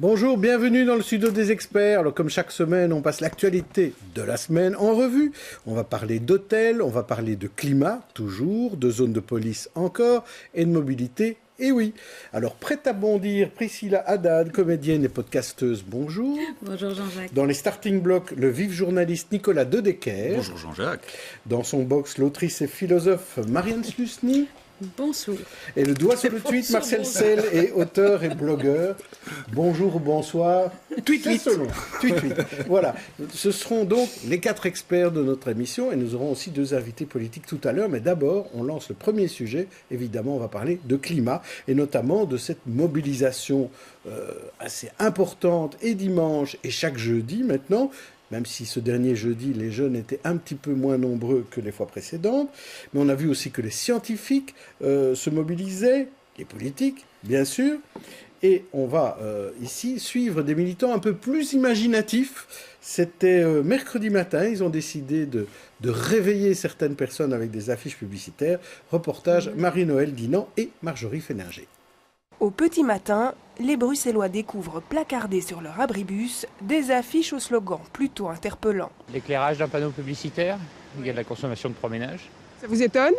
Bonjour, bienvenue dans le studio des experts. Alors, comme chaque semaine, on passe l'actualité de la semaine en revue. On va parler d'hôtels, on va parler de climat, toujours, de zones de police encore, et de mobilité. Et oui. Alors, prête à bondir, Priscilla Haddad, comédienne et podcasteuse, bonjour. Bonjour Jean-Jacques. Dans les starting blocks, le vif journaliste Nicolas Dedecker. Bonjour Jean-Jacques. Dans son box, l'autrice et philosophe Marianne Slusny. Bonsoir. Et le doigt sur le tweet, Marcel Sell est auteur et blogueur. Bonjour ou bonsoir. Tweet. Voilà. Ce seront donc les 4 experts de notre émission et nous aurons aussi 2 invités politiques tout à l'heure. Mais d'abord, on lance le premier sujet. Évidemment, on va parler de climat et notamment de cette mobilisation assez importante et dimanche et chaque jeudi maintenant. Même si ce dernier jeudi, les jeunes étaient un petit peu moins nombreux que les fois précédentes. Mais on a vu aussi que les scientifiques se mobilisaient, les politiques, bien sûr. Et on va ici suivre des militants un peu plus imaginatifs. C'était mercredi matin, ils ont décidé de réveiller certaines personnes avec des affiches publicitaires. Reportage Marie-Noël Dinan et Marjorie Féninger. Au petit matin, les Bruxellois découvrent placardés sur leur abribus des affiches au slogan plutôt interpellant. L'éclairage d'un panneau publicitaire, il y a de la consommation de proménage. Ça vous étonne ?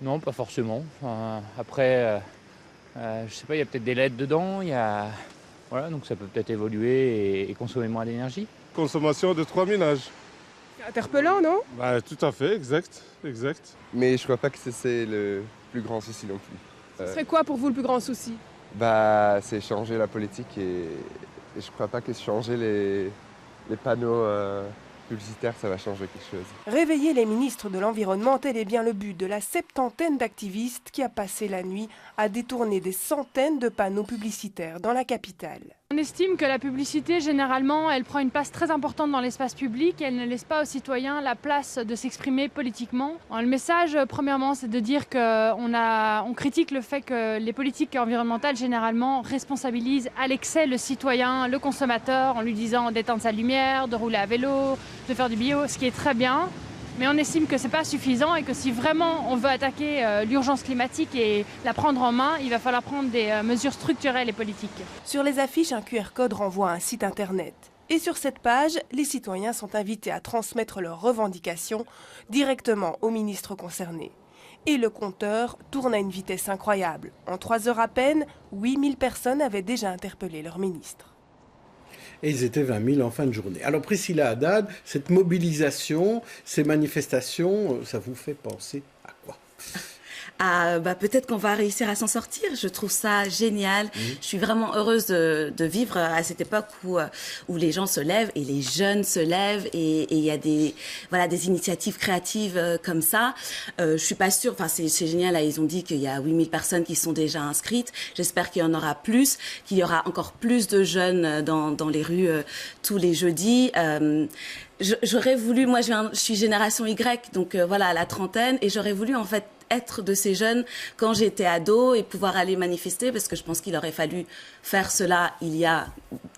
Non, pas forcément. Après, je sais pas, il y a peut-être des LED dedans, voilà, donc ça peut peut-être évoluer et consommer moins d'énergie. Consommation de 3 ménages. C'est interpellant, non ? Tout à fait, exact. Mais je crois pas que c'est le plus grand souci non plus. Ce serait quoi pour vous le plus grand souci ? C'est changer la politique et je crois pas que changer les panneaux publicitaires, ça va changer quelque chose. Réveiller les ministres de l'Environnement, tel est bien le but de la septantaine d'activistes qui a passé la nuit à détourner des centaines de panneaux publicitaires dans la capitale. On estime que la publicité, généralement, elle prend une place très importante dans l'espace public et elle ne laisse pas aux citoyens la place de s'exprimer politiquement. Alors, le message, premièrement, c'est de dire qu'on critique le fait que les politiques environnementales, généralement, responsabilisent à l'excès le citoyen, le consommateur, en lui disant d'éteindre sa lumière, de rouler à vélo, de faire du bio, ce qui est très bien. Mais on estime que ce n'est pas suffisant et que si vraiment on veut attaquer l'urgence climatique et la prendre en main, il va falloir prendre des mesures structurelles et politiques. Sur les affiches, un QR code renvoie à un site internet. Et sur cette page, les citoyens sont invités à transmettre leurs revendications directement aux ministres concernés. Et le compteur tourne à une vitesse incroyable. En 3 heures à peine, 8000 personnes avaient déjà interpellé leur ministre. Et ils étaient 20 000 en fin de journée. Alors Priscilla Haddad, cette mobilisation, ces manifestations, ça vous fait penser à quoi ? Peut-être qu'on va réussir à s'en sortir. Je trouve ça génial. Je suis vraiment heureuse de vivre à cette époque où les gens se lèvent et les jeunes se lèvent et il y a des initiatives créatives comme ça. Je suis pas sûre. Enfin, c'est génial. Là, ils ont dit qu'il y a 8000 personnes qui sont déjà inscrites. J'espère qu'il y en aura plus, qu'il y aura encore plus de jeunes dans les rues tous les jeudis. J'aurais voulu. Moi, je suis génération Y, donc à la trentaine, et j'aurais voulu en fait être de ces jeunes quand j'étais ado et pouvoir aller manifester, parce que je pense qu'il aurait fallu faire cela il y a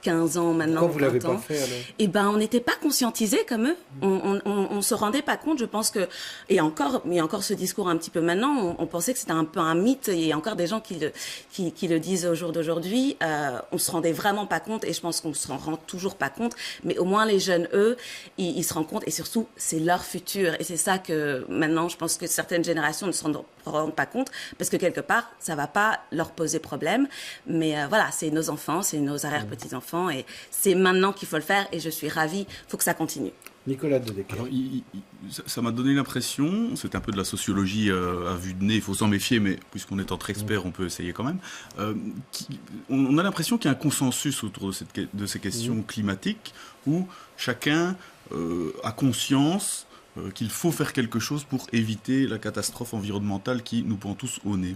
15 ans maintenant. Pourquoi vous l'avez pas fait alors ? On n'était pas conscientisés comme eux. On se rendait pas compte, je pense que... il y a encore ce discours un petit peu maintenant, on pensait que c'était un peu un mythe, et il y a encore des gens qui le disent au jour d'aujourd'hui. On se rendait vraiment pas compte, et je pense qu'on s'en rend toujours pas compte, mais au moins les jeunes, eux, ils se rendent compte, et surtout, c'est leur futur. Et c'est ça que maintenant, je pense que certaines générations ne se rendent pas compte, parce que quelque part, ça va pas leur poser problème. Mais c'est nos enfants, c'est nos arrière-petits-enfants, et c'est maintenant qu'il faut le faire, et je suis ravie, il faut que ça continue. Nicolas Dedecker. Alors, ça m'a donné l'impression, c'est un peu de la sociologie à vue de nez, il faut s'en méfier, mais puisqu'on est entre experts, on peut essayer quand même. On a l'impression qu'il y a un consensus autour de ces questions climatiques, où chacun a conscience qu'il faut faire quelque chose pour éviter la catastrophe environnementale qui nous pend tous au nez.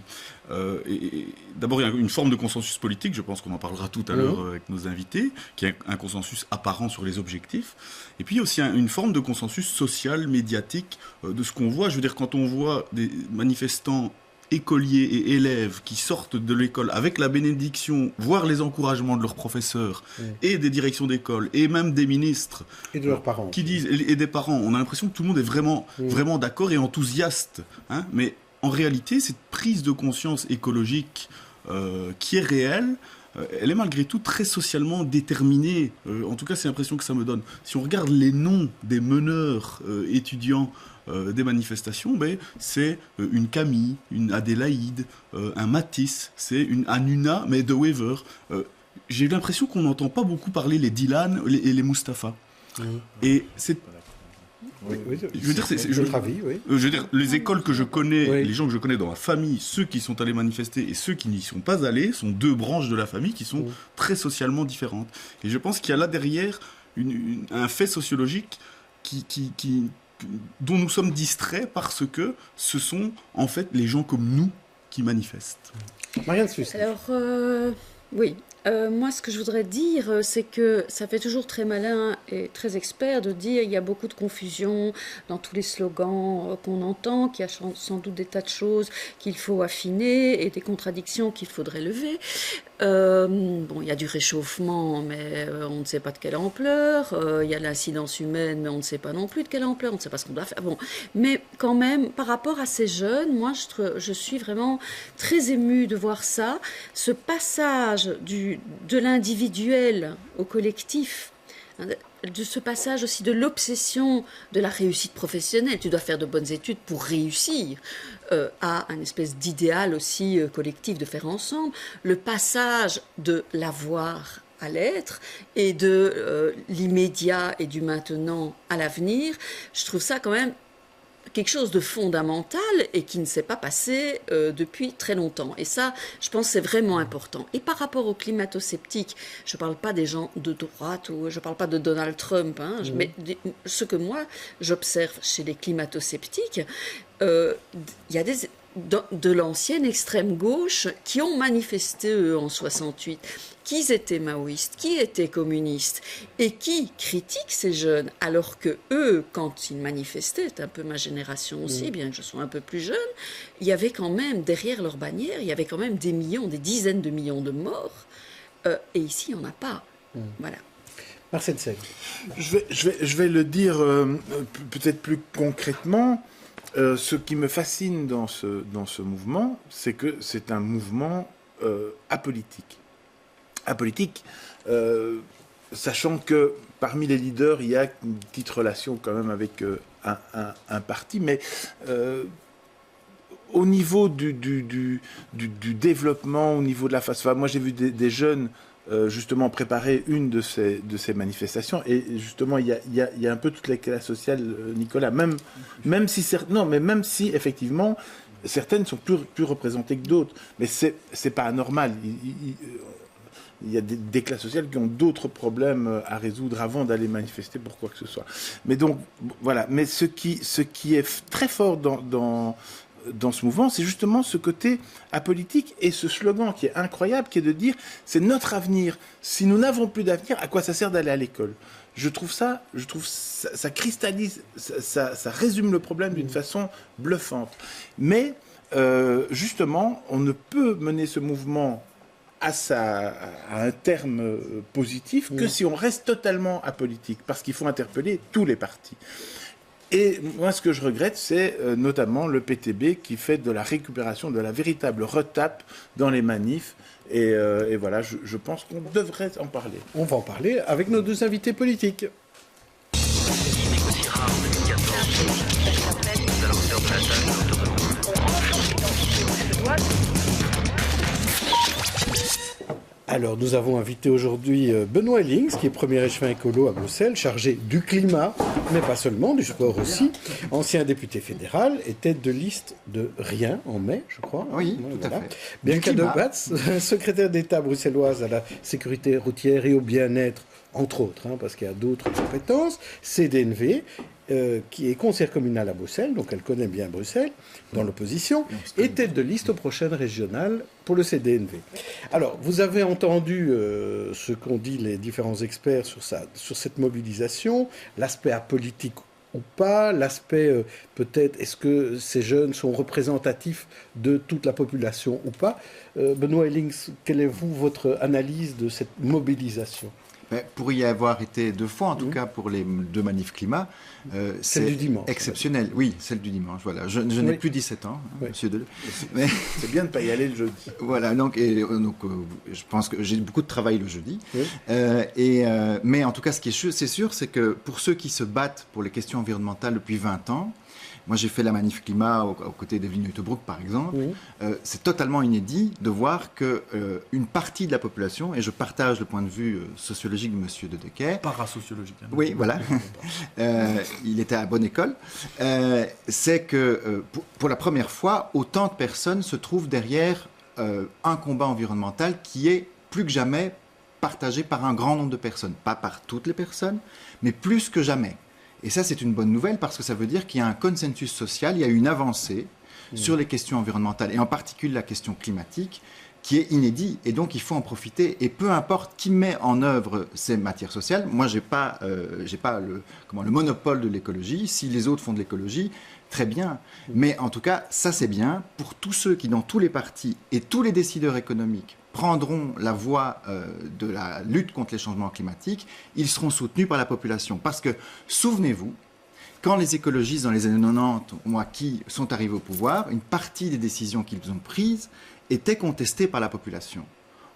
D'abord, il y a une forme de consensus politique, je pense qu'on en parlera tout à l'heure avec nos invités, qui est un consensus apparent sur les objectifs. Et puis, il y a aussi une forme de consensus social, médiatique, de ce qu'on voit. Je veux dire, quand on voit des manifestants écoliers et élèves qui sortent de l'école avec la bénédiction, voire les encouragements de leurs professeurs et des directions d'école et même des ministres et de leurs parents qui disent, et des parents, on a l'impression que tout le monde est vraiment d'accord et enthousiaste, hein, mais en réalité cette prise de conscience écologique qui est réelle, elle est malgré tout très socialement déterminée. En tout cas, c'est l'impression que ça me donne. Si on regarde les noms des meneurs étudiants des manifestations, c'est une Camille, une Adélaïde, un Matisse, c'est une Hanouna, mais de Wever. J'ai l'impression qu'on n'entend pas beaucoup parler les Dylan et les Mustapha. Et c'est... Oui, je veux dire, votre avis, oui. Je veux dire, les écoles que je connais, les gens que je connais dans ma famille, ceux qui sont allés manifester et ceux qui n'y sont pas allés, sont deux branches de la famille qui sont très socialement différentes. Et je pense qu'il y a là derrière un fait sociologique dont nous sommes distraits parce que ce sont en fait les gens comme nous qui manifestent. Marianne Suisse. Alors, oui. Moi, ce que je voudrais dire, c'est que ça fait toujours très malin et très expert de dire qu'il y a beaucoup de confusion dans tous les slogans qu'on entend, qu'il y a sans doute des tas de choses qu'il faut affiner et des contradictions qu'il faudrait lever. Bon, il y a du réchauffement, mais on ne sait pas de quelle ampleur. Il y a l'incidence humaine, mais on ne sait pas non plus de quelle ampleur. On ne sait pas ce qu'on doit faire. Bon, mais quand même, par rapport à ces jeunes, moi, je suis vraiment très émue de voir ça. Ce passage de l'individuel au collectif, de ce passage aussi de l'obsession de la réussite professionnelle. Tu dois faire de bonnes études pour réussir, à un espèce d'idéal aussi collectif de faire ensemble. Le passage de l'avoir à l'être et de l'immédiat et du maintenant à l'avenir, je trouve ça quand même quelque chose de fondamental et qui ne s'est pas passé depuis très longtemps. Et ça, je pense que c'est vraiment important. Et par rapport aux climato-sceptiques, je ne parle pas des gens de droite, ou je ne parle pas de Donald Trump, mais ce que moi, j'observe chez les climato-sceptiques, il y a de l'ancienne extrême gauche qui ont manifesté, eux, en 68, qui étaient maoïstes, qui étaient communistes, et qui critiquent ces jeunes, alors que eux, quand ils manifestaient, c'est un peu ma génération aussi, bien que je sois un peu plus jeune, il y avait quand même, derrière leur bannière, il y avait quand même des millions, des dizaines de millions de morts, et ici, il n'y en a pas. Voilà. Marcel Sel. Je vais le dire peut-être plus concrètement. Ce qui me fascine dans ce mouvement, c'est que c'est un mouvement apolitique. Apolitique, sachant que parmi les leaders, il y a une petite relation quand même avec un parti, mais au niveau du développement, au niveau de la face, moi j'ai vu des jeunes justement préparer une de ces manifestations, et justement il y a un peu toute la classe sociale, Nicolas, même si effectivement certaines sont plus représentées que d'autres, mais c'est pas anormal. Il y a des classes sociales qui ont d'autres problèmes à résoudre avant d'aller manifester pour quoi que ce soit. Mais donc voilà. Mais ce qui est très fort dans ce mouvement, c'est justement ce côté apolitique et ce slogan qui est incroyable, qui est de dire c'est notre avenir. Si nous n'avons plus d'avenir, à quoi ça sert d'aller à l'école ? Je trouve ça cristallise, ça résume le problème d'une façon bluffante. Mais justement, on ne peut mener ce mouvement à un terme positif que si on reste totalement apolitique, parce qu'il faut interpeller tous les partis. Et moi, ce que je regrette, c'est notamment le PTB qui fait de la récupération, de la véritable retape dans les manifs. Et voilà, je pense qu'on devrait en parler. On va en parler avec nos deux invités politiques. Alors, nous avons invité aujourd'hui Benoît Ellings, qui est premier échevin écolo à Bruxelles, chargé du climat, mais pas seulement, du sport aussi, ancien député fédéral et tête de liste de Rien en mai, je crois. Oui, tout à fait. Bianca de Batz, secrétaire d'État bruxelloise à la sécurité routière et au bien-être, entre autres, parce qu'il y a d'autres compétences, CDNV, qui est conseillère communale à Bruxelles, donc elle connaît bien Bruxelles, dans l'opposition, et tête de liste aux prochaines régionales pour le CDNV. Alors, vous avez entendu ce qu'ont dit les différents experts sur cette mobilisation, l'aspect apolitique ou pas, l'aspect peut-être, est-ce que ces jeunes sont représentatifs de toute la population ou pas. Benoît Ellings, quelle est votre analyse de cette mobilisation ? Pour y avoir été 2 fois, en tout cas pour les 2 manifs climat, celle du dimanche. Exceptionnel. Oui, celle du dimanche. Voilà. Je n'ai plus 17 ans, monsieur Deleu. Mais c'est bien de ne pas y aller le jeudi. Voilà. Donc, je pense que j'ai beaucoup de travail le jeudi. Oui. Mais en tout cas, ce qui est sûr, c'est que pour ceux qui se battent pour les questions environnementales depuis 20 ans, moi, j'ai fait la manif climat aux côtés d'Evelyne Huttebroek, par exemple. Oui. C'est totalement inédit de voir qu'une partie de la population, et je partage le point de vue sociologique de M. De Decker. Parasociologique. Hein. Oui, voilà. Il était à bonne école. C'est que pour la première fois, autant de personnes se trouvent derrière un combat environnemental qui est plus que jamais partagé par un grand nombre de personnes. Pas par toutes les personnes, mais plus que jamais. Et ça, c'est une bonne nouvelle parce que ça veut dire qu'il y a un consensus social, il y a une avancée sur les questions environnementales et en particulier la question climatique qui est inédit. Et donc, il faut en profiter. Et peu importe qui met en œuvre ces matières sociales, moi, j'ai pas le monopole de l'écologie. Si les autres font de l'écologie, très bien. Mais en tout cas, ça, c'est bien pour tous ceux qui, dans tous les partis et tous les décideurs économiques, prendront la voie de la lutte contre les changements climatiques, ils seront soutenus par la population. Parce que, souvenez-vous, quand les écologistes dans les années 90, qui sont arrivés au pouvoir, une partie des décisions qu'ils ont prises étaient contestées par la population.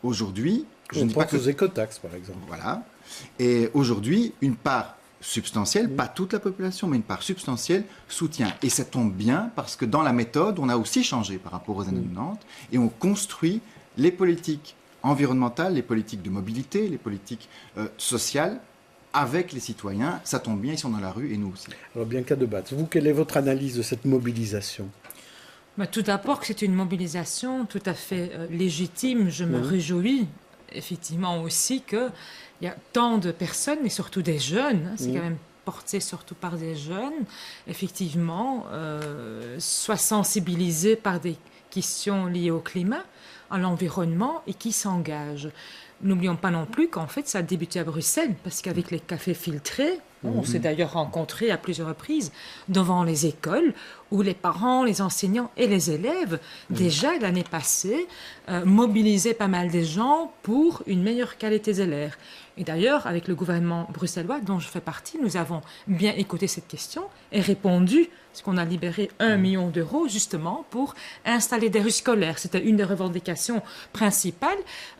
Aujourd'hui, je ne pense aux écotaxes, par exemple. Voilà. Et aujourd'hui, une part substantielle, pas toute la population, mais une part substantielle soutient. Et ça tombe bien parce que dans la méthode, on a aussi changé par rapport aux années 90 et on construit les politiques environnementales, les politiques de mobilité, les politiques sociales avec les citoyens. Ça tombe bien, ils sont dans la rue et nous aussi. Alors Bianca de Batz, vous, quelle est votre analyse de cette mobilisation ? Tout d'abord, c'est une mobilisation tout à fait légitime. Je me réjouis effectivement aussi qu'il y a tant de personnes, et surtout des jeunes, c'est quand même porté surtout par des jeunes, effectivement, soient sensibilisés par des questions liées au climat, à l'environnement et qui s'engagent. N'oublions pas non plus qu'en fait, ça a débuté à Bruxelles, parce qu'avec les cafés filtrés, on s'est d'ailleurs rencontrés à plusieurs reprises devant les écoles, où les parents, les enseignants et les élèves, déjà l'année passée, mobilisaient pas mal des gens pour une meilleure qualité de l'air. Et d'ailleurs, avec le gouvernement bruxellois, dont je fais partie, nous avons bien écouté cette question et répondu, parce qu'on a libéré 1 million d'euros justement pour installer des rues scolaires. C'était une des revendications principales,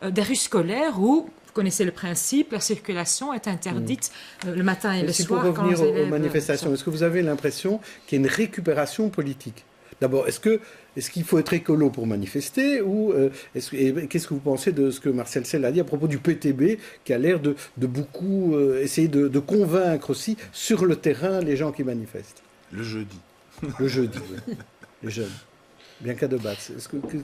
des rues scolaires où, vous connaissez le principe, la circulation est interdite le matin et le soir. Pour revenir aux manifestations, est-ce que vous avez l'impression qu'il y a une récupération politique ? D'abord, est-ce qu'il faut être écolo pour manifester ou qu'est-ce que vous pensez de ce que Marcel Sell a dit à propos du PTB qui a l'air de beaucoup essayer de convaincre aussi sur le terrain les gens qui manifestent ? Le jeudi. Le jeudi, oui. Les jeunes. Bianca de Batz,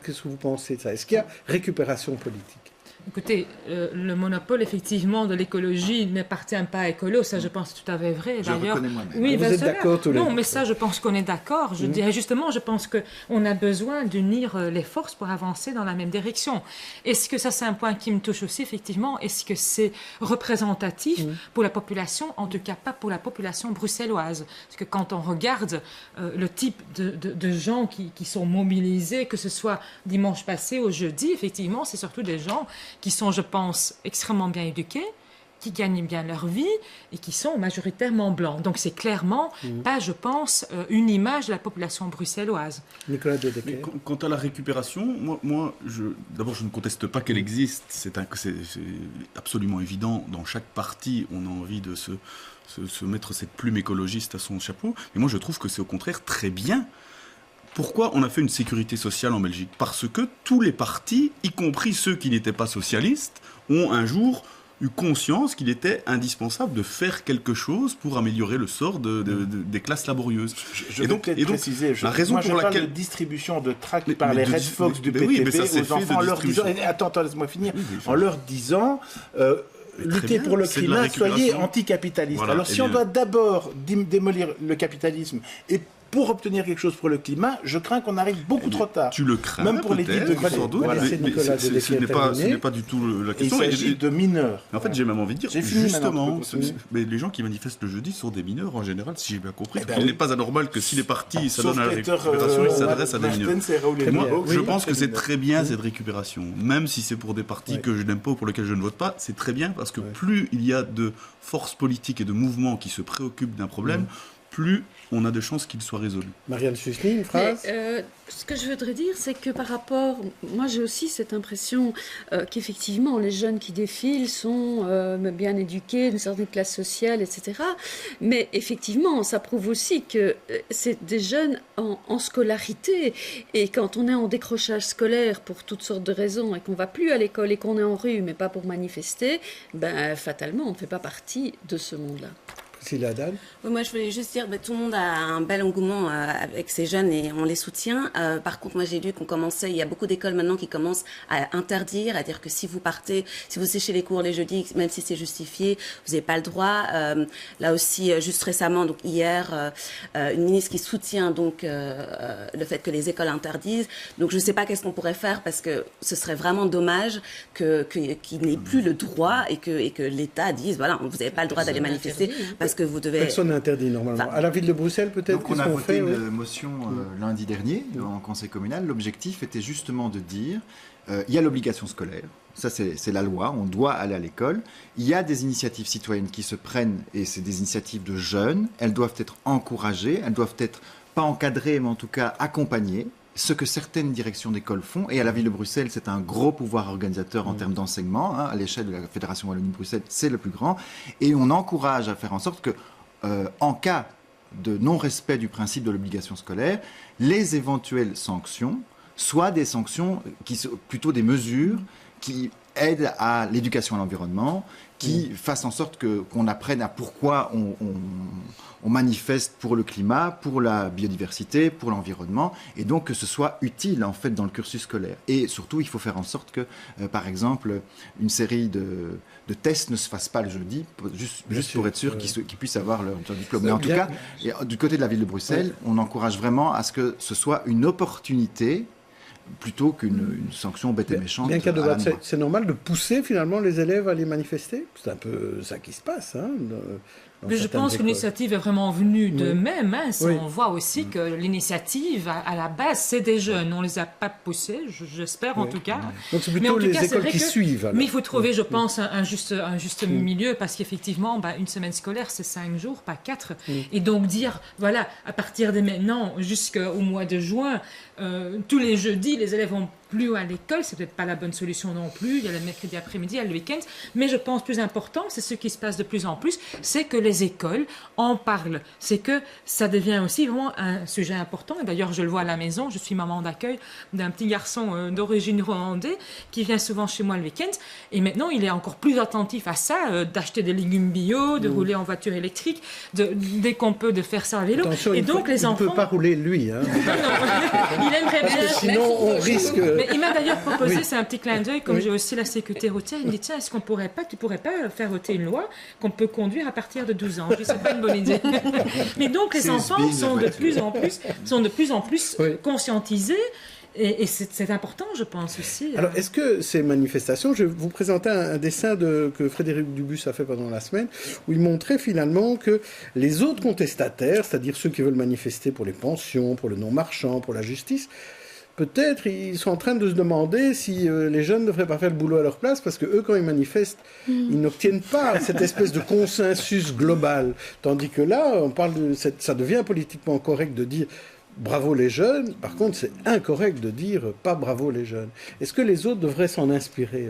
qu'est-ce que vous pensez de ça ? Est-ce qu'il y a récupération politique ? Écoutez, le monopole, effectivement, de l'écologie n'appartient pas à Écolo. Ça, je pense, tout à fait vrai. D'ailleurs, oui, vous êtes d'accord tous les deux. Non, mais ça, je pense qu'on est d'accord. Je dirais justement, je pense qu'on a besoin d'unir les forces pour avancer dans la même direction. Est-ce que ça, c'est un point qui me touche aussi, effectivement? Est-ce que c'est représentatif pour la population? En tout cas, pas pour la population bruxelloise. Parce que quand on regarde le type de gens qui sont mobilisés, que ce soit dimanche passé ou jeudi, effectivement, c'est surtout des gens qui sont, je pense, extrêmement bien éduqués, qui gagnent bien leur vie et qui sont majoritairement blancs. Donc c'est clairement pas, je pense, une image de la population bruxelloise. Nicolas de Decker. Quant à la récupération, d'abord je ne conteste pas qu'elle existe. C'est absolument évident. Dans chaque parti, on a envie de se mettre cette plume écologiste à son chapeau. Mais moi je trouve que c'est au contraire très bien. Pourquoi on a fait une sécurité sociale en Belgique? Parce que tous les partis, y compris ceux qui n'étaient pas socialistes, ont un jour eu conscience qu'il était indispensable de faire quelque chose pour améliorer le sort des classes laborieuses. Je vais peut-être préciser, la raison pour laquelle de distribution de tracts par les Red Fox du PTB aux enfants en leur disant, attends, laisse-moi finir, en leur disant lutter pour le climat, soyez anticapitaliste. Voilà, alors si on doit d'abord démolir le capitalisme et pour obtenir quelque chose pour le climat, je crains qu'on arrive beaucoup trop tard. Tu le crains, même pour les 10 degrés. Sans doute, Voilà. mais ce n'est pas du tout la question. Il s'agit de mineurs. En fait, j'ai même envie de dire, justement, mais les gens qui manifestent le jeudi sont des mineurs en général, si j'ai bien compris. Il n'est pas anormal que si les partis s'adonnent à la récupération, ils s'adressent à des mineurs. Moi, je pense que c'est très bien cette récupération, même si c'est pour des partis que je n'aime pas ou pour lesquels je ne vote pas, c'est très bien parce que plus il y a de forces politiques et de mouvements qui se préoccupent d'un problème, plus on a de chances qu'il soit résolu. Marianne Sussny, une phrase? Ce que je voudrais dire, c'est que par rapport... Moi, j'ai aussi cette impression qu'effectivement, les jeunes qui défilent sont bien éduqués, d'une certaine classe sociale, etc. Mais effectivement, ça prouve aussi que c'est des jeunes en scolarité. Et quand on est en décrochage scolaire pour toutes sortes de raisons et qu'on ne va plus à l'école et qu'on est en rue, mais pas pour manifester, ben, fatalement, on ne fait pas partie de ce monde-là. Oui, moi je voulais juste dire, tout le monde a un bel engouement avec ces jeunes et on les soutient. Par contre, moi j'ai lu qu'on commençait, il y a beaucoup d'écoles maintenant qui commencent à interdire, à dire que si vous partez, si vous séchez les cours les jeudis, même si c'est justifié, vous n'avez pas le droit. Là aussi, juste récemment, donc hier, une ministre qui soutient donc le fait que les écoles interdisent. Donc je ne sais pas qu'est-ce qu'on pourrait faire parce que ce serait vraiment dommage qu'il n'ait plus le droit et que l'État dise voilà, vous n'avez pas le droit d'aller manifester parce que vous devez... Personne n'interdit normalement. À la ville de Bruxelles, peut-être. Donc on a voté une motion lundi dernier en conseil communal. L'objectif était justement de dire il y a l'obligation scolaire. Ça, c'est la loi. On doit aller à l'école. Il y a des initiatives citoyennes qui se prennent, et c'est des initiatives de jeunes. Elles doivent être encouragées. Elles doivent être pas encadrées, mais en tout cas accompagnées. Ce que certaines directions d'école font, et à la ville de Bruxelles, c'est un gros pouvoir organisateur en termes d'enseignement, à l'échelle de la Fédération Wallonie-Bruxelles, c'est le plus grand, et on encourage à faire en sorte que, en cas de non-respect du principe de l'obligation scolaire, les éventuelles sanctions soient des sanctions qui sont plutôt des mesures qui aident à l'éducation à l'environnement, qui fassent en sorte qu'on apprenne à pourquoi on manifeste pour le climat, pour la biodiversité, pour l'environnement, et donc que ce soit utile en fait dans le cursus scolaire. Et surtout, il faut faire en sorte que, par exemple, une série de tests ne se fasse pas le jeudi, juste pour être sûr qu'ils puissent avoir leur diplôme. Mais en tout cas, du côté de la ville de Bruxelles, on encourage vraiment à ce que ce soit une opportunité plutôt qu'une sanction bête et méchante. Bien qu'à de vote, c'est normal de pousser finalement les élèves à aller manifester. C'est un peu ça qui se passe. Mais je pense que l'initiative est vraiment venue d'eux-mêmes. On voit aussi que l'initiative, à la base, c'est des jeunes. On ne les a pas poussés, j'espère en tout cas. Donc c'est plutôt les écoles qui suivent. Alors. Mais il faut trouver, je pense, un juste milieu, parce qu'effectivement, une semaine scolaire, c'est 5 jours, pas 4. Et donc dire, voilà, à partir de maintenant jusqu'au mois de juin, tous les jeudis, les élèves vont plus à l'école, c'est peut-être pas la bonne solution non plus. Il y a le mercredi après-midi, il y a le week-end. Mais je pense plus important, c'est ce qui se passe de plus en plus, c'est que les écoles en parlent. C'est que ça devient aussi vraiment un sujet important. Et d'ailleurs, je le vois à la maison. Je suis maman d'accueil d'un petit garçon d'origine rwandaise qui vient souvent chez moi le week-end. Et maintenant, il est encore plus attentif à ça, d'acheter des légumes bio, de rouler en voiture électrique, dès qu'on peut, de faire ça à vélo. Attention, et donc, les enfants... Il ne peut pas rouler, lui. Hein. Il aimerait bien... Parce que sinon, on risque... Mais il m'a d'ailleurs proposé, c'est un petit clin d'œil, comme j'ai aussi la sécurité routière, il me dit, tiens, est-ce qu'on pourrait pas faire voter une loi qu'on peut conduire à partir de 12 ans? Je dis, c'est pas une bonne idée. Mais donc, les enfants sont de plus en plus conscientisés. Et c'est important, je pense aussi. Alors, est-ce que ces manifestations... Je vais vous présenter un dessin que Frédéric Dubus a fait pendant la semaine, où il montrait finalement que les autres contestataires, c'est-à-dire ceux qui veulent manifester pour les pensions, pour le non-marchand, pour la justice, peut-être ils sont en train de se demander si les jeunes ne devraient pas faire le boulot à leur place, parce que eux, quand ils manifestent, ils n'obtiennent pas cette espèce de consensus global. Tandis que là, ça devient politiquement correct de dire bravo les jeunes. Par contre, c'est incorrect de dire pas bravo les jeunes. Est-ce que les autres devraient s'en inspirer,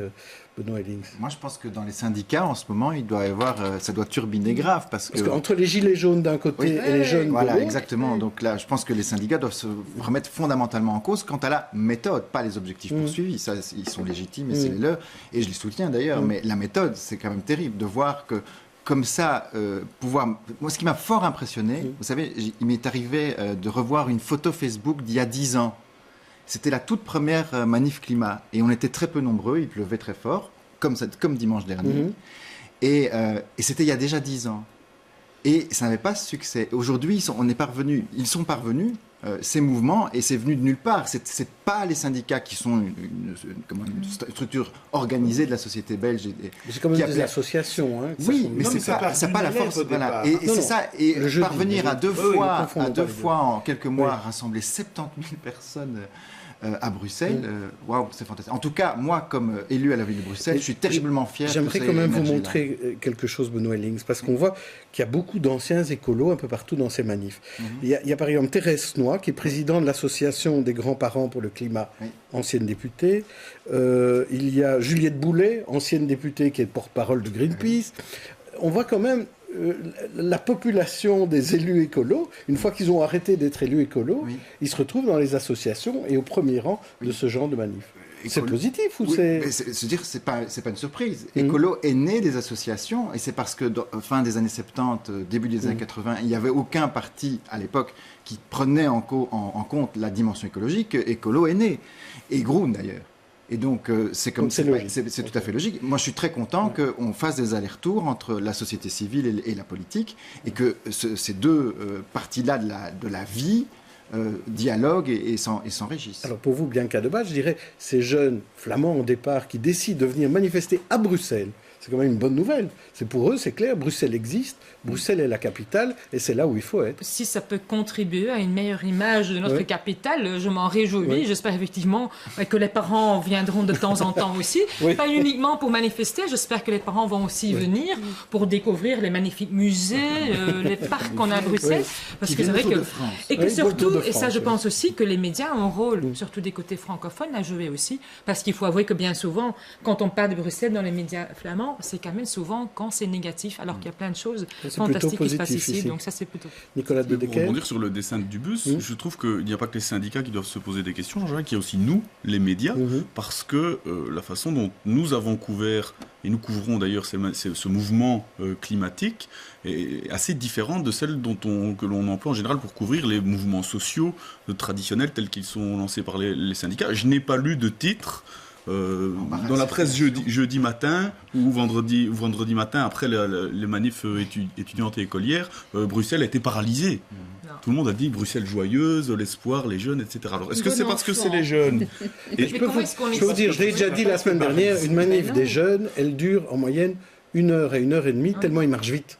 Benoît Ellings? Moi, je pense que dans les syndicats, en ce moment, il doit y avoir, ça doit turbiner grave. Parce qu'entre les gilets jaunes d'un côté et les jeunes de l'autre... Voilà, exactement. Donc là, je pense que les syndicats doivent se remettre fondamentalement en cause quant à la méthode, pas les objectifs poursuivis. Ça, ils sont légitimes et c'est les leurs. Et je les soutiens d'ailleurs. Mais la méthode, c'est quand même terrible de voir que comme ça, Moi, ce qui m'a fort impressionné, vous savez, il m'est arrivé de revoir une photo Facebook d'il y a 10 ans. C'était la toute première manif climat. Et on était très peu nombreux, il pleuvait très fort, comme dimanche dernier. Et c'était il y a déjà 10 ans. Et ça n'avait pas de succès. Aujourd'hui, ils sont parvenus, ces mouvements, et c'est venu de nulle part. C'est pas les syndicats qui sont une structure organisée de la société belge. C'est comme des associations. Hein, oui, mais c'est pas la force. Voilà. Et c'est ça. Et parvenir à deux fois en quelques mois rassembler 70 000 personnes à Bruxelles, waouh, c'est fantastique. En tout cas, moi, comme élu à la ville de Bruxelles, je suis terriblement fier. J'aimerais quand même vous montrer quelque chose, Benoît Ellings, parce qu'on voit qu'il y a beaucoup d'anciens écolos un peu partout dans ces manifs. Il y a par exemple Thérèse Snoy, qui est présidente de l'association des grands-parents pour le climat, ancienne députée. Il y a Juliette Boulet, ancienne députée, qui est porte-parole de Greenpeace. On voit quand même la population des élus écolos, une fois qu'ils ont arrêté d'être élus écolos, ils se retrouvent dans les associations et au premier rang de ce genre de manif. C'est positif ou c'est... C'est pas une surprise. Écolo est né des associations et c'est parce que fin des années 70, début des années 80, il n'y avait aucun parti à l'époque qui prenait en compte la dimension écologique. Écolo est né. Et Groen d'ailleurs. Et donc, c'est tout à fait logique. Moi, je suis très content qu'on fasse des allers-retours entre la société civile et la politique, et que ces deux parties-là de la vie dialoguent et s'enrichissent. Alors, pour vous, Bianca Debat, je dirais, ces jeunes flamands au départ qui décident de venir manifester à Bruxelles, c'est quand même une bonne nouvelle. C'est pour eux, c'est clair, Bruxelles existe, Bruxelles est la capitale, et c'est là où il faut être. Si ça peut contribuer à une meilleure image de notre capitale, je m'en réjouis. J'espère effectivement que les parents viendront de temps en temps aussi. Pas uniquement pour manifester, j'espère que les parents vont aussi venir pour découvrir les magnifiques musées, les parcs qu'on a à Bruxelles. Parce que c'est vrai que... Et que surtout, et ça je pense aussi, que les médias ont un rôle, surtout des côtés francophones, à jouer aussi. Parce qu'il faut avouer que bien souvent, quand on parle de Bruxelles dans les médias flamands, c'est quand même souvent quand c'est négatif, alors qu'il y a plein de choses fantastiques qui se passent ici. Donc ça, c'est plutôt... Nicolas de Decker. Pour rebondir sur le dessin du bus, je trouve qu'il n'y a pas que les syndicats qui doivent se poser des questions, Jean-Jacques, il y a aussi nous, les médias, parce que la façon dont nous avons couvert, et nous couvrons d'ailleurs ce mouvement climatique, est assez différente de celle que l'on emploie en général pour couvrir les mouvements sociaux traditionnels tels qu'ils sont lancés par les syndicats. Je n'ai pas lu de titre dans la presse jeudi matin ou vendredi matin, après les manifs étudiantes et écolières, Bruxelles a été paralysée. Tout le monde a dit Bruxelles joyeuse, l'espoir, les jeunes, etc. Alors, est-ce que c'est parce que c'est les jeunes? Et je peux vous dire, je l'ai déjà dit la semaine dernière, une manif des jeunes, elle dure en moyenne 1 heure et 1 heure et demie, tellement ils marchent vite.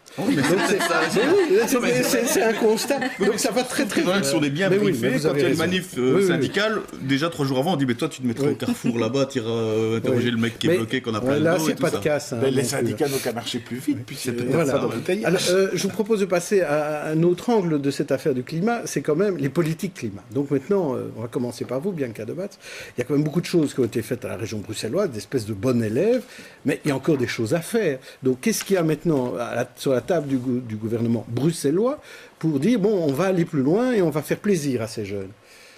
C'est un constat. Donc ça va très très vite. Si on est bien briefé, quand il y a une manif syndicale, déjà 3 jours avant, on dit mais toi tu te mettrais au carrefour là-bas, tu iras interroger le mec qui est bloqué, qu'on a plein là, de c'est pas de casse. Les syndicats n'ont qu'à marcher plus vite. Puis c'est peut-être ça dans le pays. Alors, je vous propose de passer à un autre angle de cette affaire du climat, c'est quand même les politiques climat. Donc maintenant, on va commencer par vous, Bianca Debat. Il y a quand même beaucoup de choses qui ont été faites à la région bruxelloise, des espèces de bons élèves, mais il y a encore des choses à faire. Donc qu'est-ce qu'il y a maintenant sur la table du gouvernement bruxellois pour dire, bon, on va aller plus loin et on va faire plaisir à ces jeunes?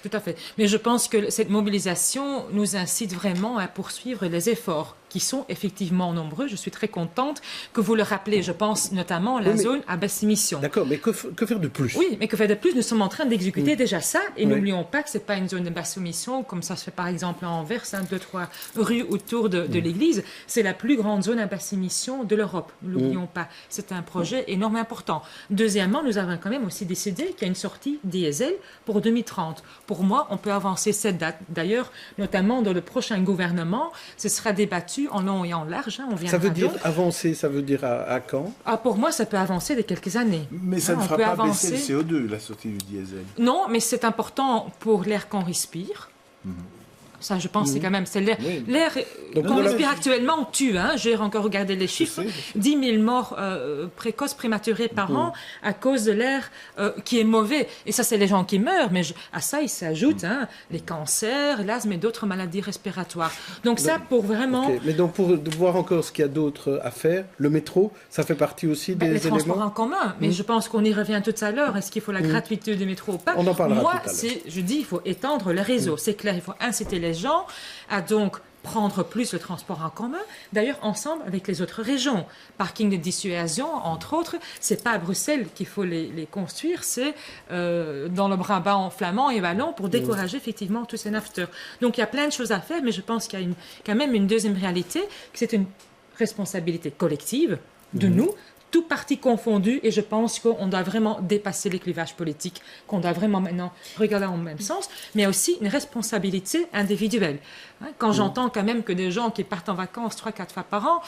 Tout à fait. Mais je pense que cette mobilisation nous incite vraiment à poursuivre les efforts qui sont effectivement nombreux. Je suis très contente que vous le rappelez. Je pense notamment à la zone à basse émission. D'accord, mais que faire de plus? Oui, mais que faire de plus? Nous sommes en train d'exécuter déjà ça. Et n'oublions pas que ce n'est pas une zone de basse émission, comme ça se fait par exemple à Anvers, 2-3 rues autour de l'église. C'est la plus grande zone à basse émission de l'Europe. Ne l'oublions pas. C'est un projet énormément important. Deuxièmement, nous avons quand même aussi décidé qu'il y a une sortie diesel pour 2030. Pour moi, on peut avancer cette date. D'ailleurs, notamment dans le prochain gouvernement, ce sera débattu en long et en large. Ça veut dire avancer, ça veut dire à quand? Pour moi, ça peut avancer de quelques années. Mais ça ne fera pas baisser le CO2, la sortie du diesel. Non, mais c'est important pour l'air qu'on respire. Ça, je pense, c'est quand même... C'est l'air qu'on respire actuellement, on tue. J'ai encore regardé les chiffres. 10 000 morts précoces, prématurées par an à cause de l'air qui est mauvais. Et ça, c'est les gens qui meurent. Mais à ça, il s'ajoute les cancers, l'asthme et d'autres maladies respiratoires. Donc ça, pour vraiment... Mais donc, pour voir encore ce qu'il y a d'autre à faire, le métro, ça fait partie aussi des éléments... Les transports en commun. Mais je pense qu'on y revient tout à l'heure. Est-ce qu'il faut la gratuité du métro ou pas? On en parlera Moi, tout à l'heure. je dis, il faut étendre le réseau. C'est clair, il faut inciter les gens à donc prendre plus le transport en commun, d'ailleurs ensemble avec les autres régions. Parking de dissuasion, entre autres, c'est pas à Bruxelles qu'il faut les construire, c'est dans le Brabant flamand et wallon pour décourager effectivement tous ces nafteurs. Donc il y a plein de choses à faire, mais je pense qu'il y a quand même une deuxième réalité, que c'est une responsabilité collective de nous, tout parti confondu, et je pense qu'on doit vraiment dépasser les clivages politiques, qu'on doit vraiment maintenant regarder en même sens, mais aussi une responsabilité individuelle. Quand j'entends quand même que des gens qui partent en vacances 3-4 fois par an,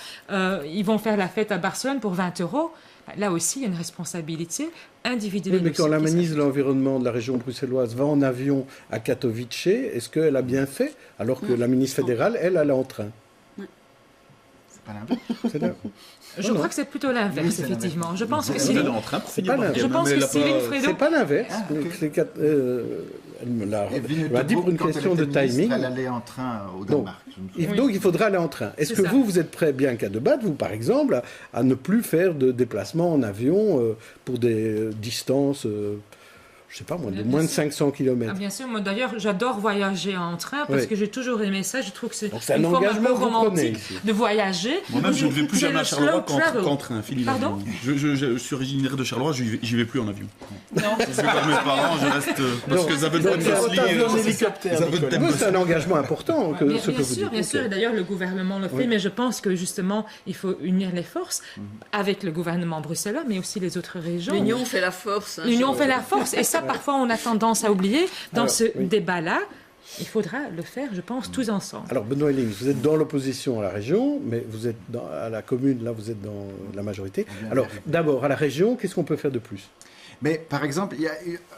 ils vont faire la fête à Barcelone pour 20 €, là aussi, il y a une responsabilité individuelle. Oui, mais quand la ministre de l'Environnement de la région bruxelloise va en avion à Katowice, est-ce qu'elle a bien fait, alors que la ministre fédérale, elle est en train? C'est pas l'inverse. Je crois que c'est plutôt l'inverse, effectivement. Je pense que Céline... C'est pas l'inverse. Je pense que Céline Fredo... C'est pas l'inverse. Elle me l'a dit pour une question de timing. Elle allait en train au Danemark. Donc il faudra aller en train. Est-ce que vous êtes prêt, bien qu'à Debatte, vous par exemple, à ne plus faire de déplacements en avion pour des distances je sais pas moi, de moins de 500 km. Bien sûr, moi d'ailleurs, j'adore voyager en train parce que j'ai toujours aimé ça. Je trouve que c'est une forme un peu romantique de voyager. Moi-même, je ne vais plus jamais à Charleroi qu'en train. Pardon ? Je suis originaire de Charleroi, j'y vais plus en avion. Non. Je vais voir mes parents, je reste... Parce que c'est un engagement important, ce que vous dites. Bien sûr, et d'ailleurs, le gouvernement le fait, mais je pense que justement, il faut unir les forces avec le gouvernement bruxellois, mais aussi les autres régions. L'union fait la force. L'union fait la force, et ça, parfois, on a tendance à oublier. Dans ce débat-là, il faudra le faire, je pense, tous ensemble. Alors, Benoît Ellings, vous êtes dans l'opposition à la région, mais vous êtes à la commune, là, vous êtes dans la majorité. Alors, d'abord, à la région, qu'est-ce qu'on peut faire de plus ? Mais par exemple, il y a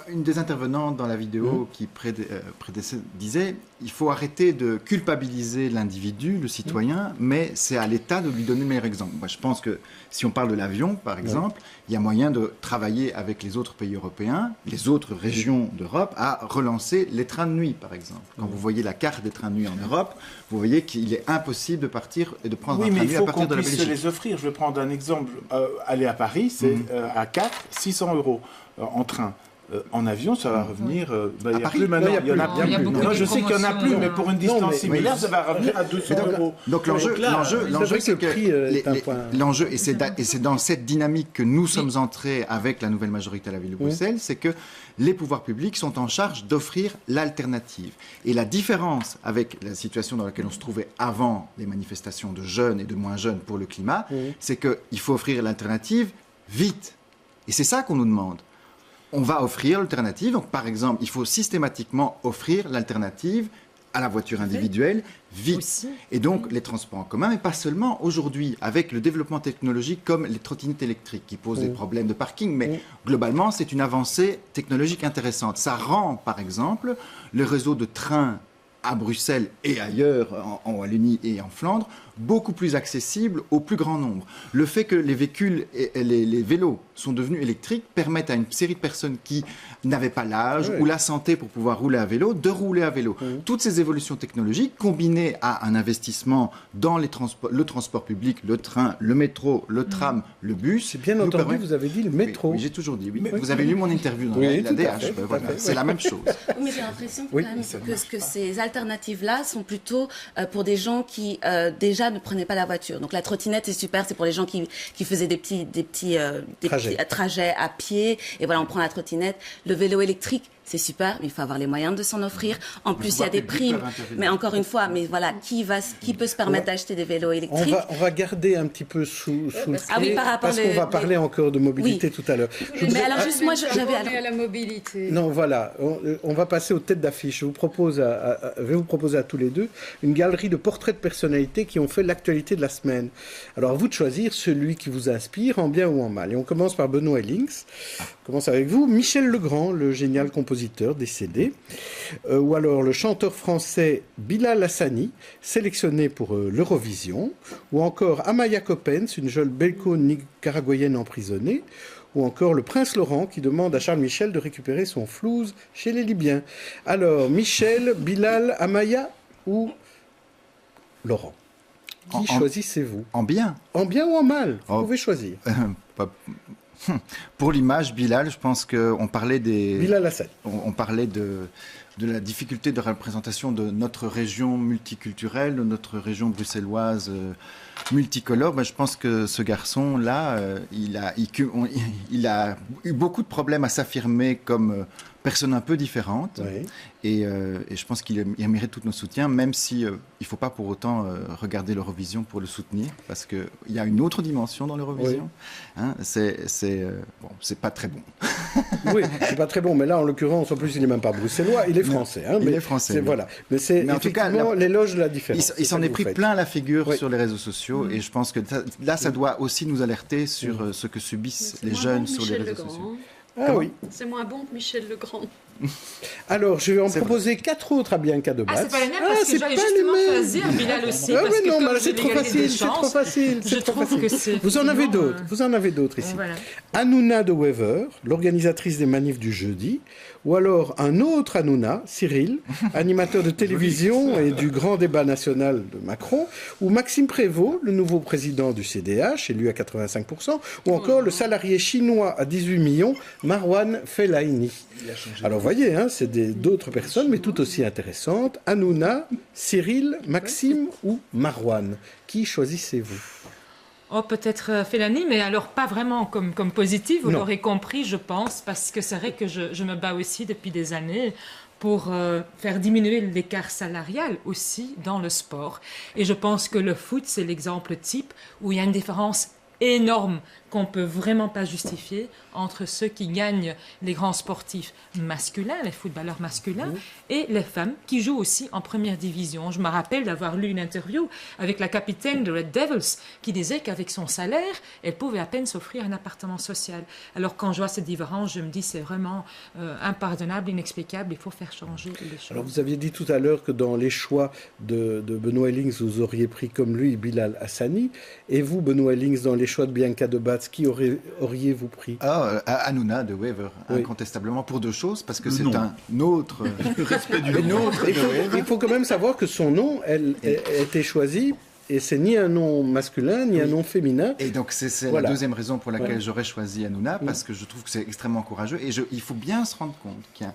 une des intervenantes dans la vidéo qui disait il faut arrêter de culpabiliser l'individu, le citoyen, mais c'est à l'État de lui donner le meilleur exemple. Moi, je pense que si on parle de l'avion, par exemple, il y a moyen de travailler avec les autres pays européens, les autres régions d'Europe, à relancer les trains de nuit, par exemple. Quand vous voyez la carte des trains de nuit en Europe, vous voyez qu'il est impossible de partir et de prendre un train de nuit à partir de la Belgique. Oui, mais il faut qu'on puisse se les offrir. Je vais prendre un exemple. Aller à Paris, c'est à 600 € en train. En avion, ça va revenir. Il n'y a plus maintenant. Il y en a bien plus. Moi, je sais qu'il n'y en a plus, mais pour une distance similaire, ça va revenir à 200 €. Donc l'enjeu, c'est que l'enjeu, et c'est dans cette dynamique que nous sommes entrés avec la nouvelle majorité à la ville de Bruxelles, c'est que les pouvoirs publics sont en charge d'offrir l'alternative. Et la différence avec la situation dans laquelle on se trouvait avant les manifestations de jeunes et de moins jeunes pour le climat, c'est qu'il faut offrir l'alternative vite. Et c'est ça qu'on nous demande. On va offrir l'alternative. Donc, par exemple, il faut systématiquement offrir l'alternative à la voiture individuelle vite. Aussi. Et donc, les transports en commun, mais pas seulement. Aujourd'hui, avec le développement technologique comme les trottinettes électriques qui posent des problèmes de parking, mais globalement, c'est une avancée technologique intéressante. Ça rend, par exemple, le réseau de trains à Bruxelles et ailleurs, en Wallonie et en Flandre, beaucoup plus accessible au plus grand nombre. Le fait que les véhicules et les vélos sont devenus électriques permettent à une série de personnes qui n'avaient pas l'âge ou la santé pour pouvoir rouler à vélo, de rouler à vélo. Toutes ces évolutions technologiques, combinées à un investissement dans le transport public, le train, le métro, le tram, le bus... C'est bien entendu, vous avez dit le métro. Oui, j'ai toujours dit, oui. Vous avez lu mon interview dans l'ADH. C'est la même chose. Mais j'ai l'impression que ces alternatives-là sont plutôt pour des gens qui déjà ne prenaient pas la voiture. Donc la trottinette c'est super, c'est pour les gens qui faisaient des petits trajets à pied. Et voilà, on prend la trottinette. Le vélo électrique, c'est super, mais il faut avoir les moyens de s'en offrir. En plus, il y a des primes. Mais encore une fois, mais voilà, qui peut se permettre d'acheter des vélos électriques ? On va garder un petit peu sous le pied, par rapport parce qu'on va parler encore de mobilité tout à l'heure. Mais alors juste moi, j'avais à la mobilité. Non, voilà, on va passer aux têtes d'affiche. Je vais vous proposer à tous les deux une galerie de portraits de personnalités qui ont fait l'actualité de la semaine. Alors à vous de choisir celui qui vous inspire, en bien ou en mal. Et on commence par Benoît Ellings. On commence avec vous. Michel Legrand, le génial compositeur décédé, ou alors le chanteur français Bilal Hassani, sélectionné pour l'Eurovision, ou encore Amaya Coppens, une jeune belgo-nicaraguayenne emprisonnée, ou encore le prince Laurent qui demande à Charles Michel de récupérer son flouze chez les Libyens. Alors, Michel, Bilal, Amaya ou Laurent ? Qui choisissez-vous ? En bien. En bien ou en mal ? Vous pouvez choisir. Pour l'image, Bilal, je pense qu'on parlait des... Bilal Hassani. On parlait de... la difficulté de représentation de notre région multiculturelle, de notre région bruxelloise multicolore. Je pense que ce garçon-là, il a eu beaucoup de problèmes à s'affirmer comme personne un peu différente. Oui. Et je pense qu'il mérite tout notre soutien, même si il ne faut pas pour autant regarder l'Eurovision pour le soutenir, parce qu'il y a une autre dimension dans l'Eurovision. Oui. Hein, c'est pas très bon. Oui, c'est pas très bon, mais là, en l'occurrence, en plus, il n'est même pas bruxellois, il est français. Hein, il est français. Voilà. Mais c'est effectivement l'éloge de la différence. Il s'en est pris plein la figure sur les réseaux sociaux, et je pense que là, ça doit aussi nous alerter sur ce que subissent les jeunes sur les réseaux sociaux. Ah oui. C'est moins bon que Michel Legrand. Alors, je vais en proposer 4 autres à Bianca de Batz. C'est pas les mêmes, parce que j'allais justement choisir Bilal aussi. Ah oui, non, mais c'est trop facile, c'est trop facile. Vous en avez d'autres ici. Voilà. Hanouna de Wever, l'organisatrice des manifs du jeudi, ou alors un autre Hanouna, Cyril, animateur de télévision et du grand débat national de Macron, ou Maxime Prévost, le nouveau président du CDH, élu à 85%, ou encore le salarié chinois à 18 millions, Marwan Fellaini. Alors, vous voyez, hein, c'est d'autres personnes, mais tout aussi intéressantes. Hanouna, Cyril, Maxime ou Marwan. Qui choisissez-vous? Oh, peut-être Fellaini, mais alors pas vraiment comme positif, vous l'aurez compris, je pense, parce que c'est vrai que je me bats aussi depuis des années pour faire diminuer l'écart salarial aussi dans le sport. Et je pense que le foot, c'est l'exemple type où il y a une différence énorme qu'on ne peut vraiment pas justifier entre ceux qui gagnent les grands sportifs masculins, les footballeurs masculins, et les femmes qui jouent aussi en première division. Je me rappelle d'avoir lu une interview avec la capitaine de Red Devils qui disait qu'avec son salaire, elle pouvait à peine s'offrir un appartement social. Alors quand je vois cette différence, je me dis c'est vraiment impardonnable, inexplicable, il faut faire changer les choses. Alors vous aviez dit tout à l'heure que dans les choix de Benoît Ellings, vous auriez pris comme lui Bilal Hassani, et vous, Benoît Ellings, dans les choix de Bianca de Batz, qui auriez-vous pris? Hanouna de Wever, incontestablement, pour 2 choses, parce que c'est un autre respect du nom. Il faut quand même savoir que son nom a été choisi, et c'est ni un nom masculin, ni un nom féminin. Et donc c'est la deuxième raison pour laquelle j'aurais choisi Hanouna, parce que je trouve que c'est extrêmement courageux, et il faut bien se rendre compte qu'il y a,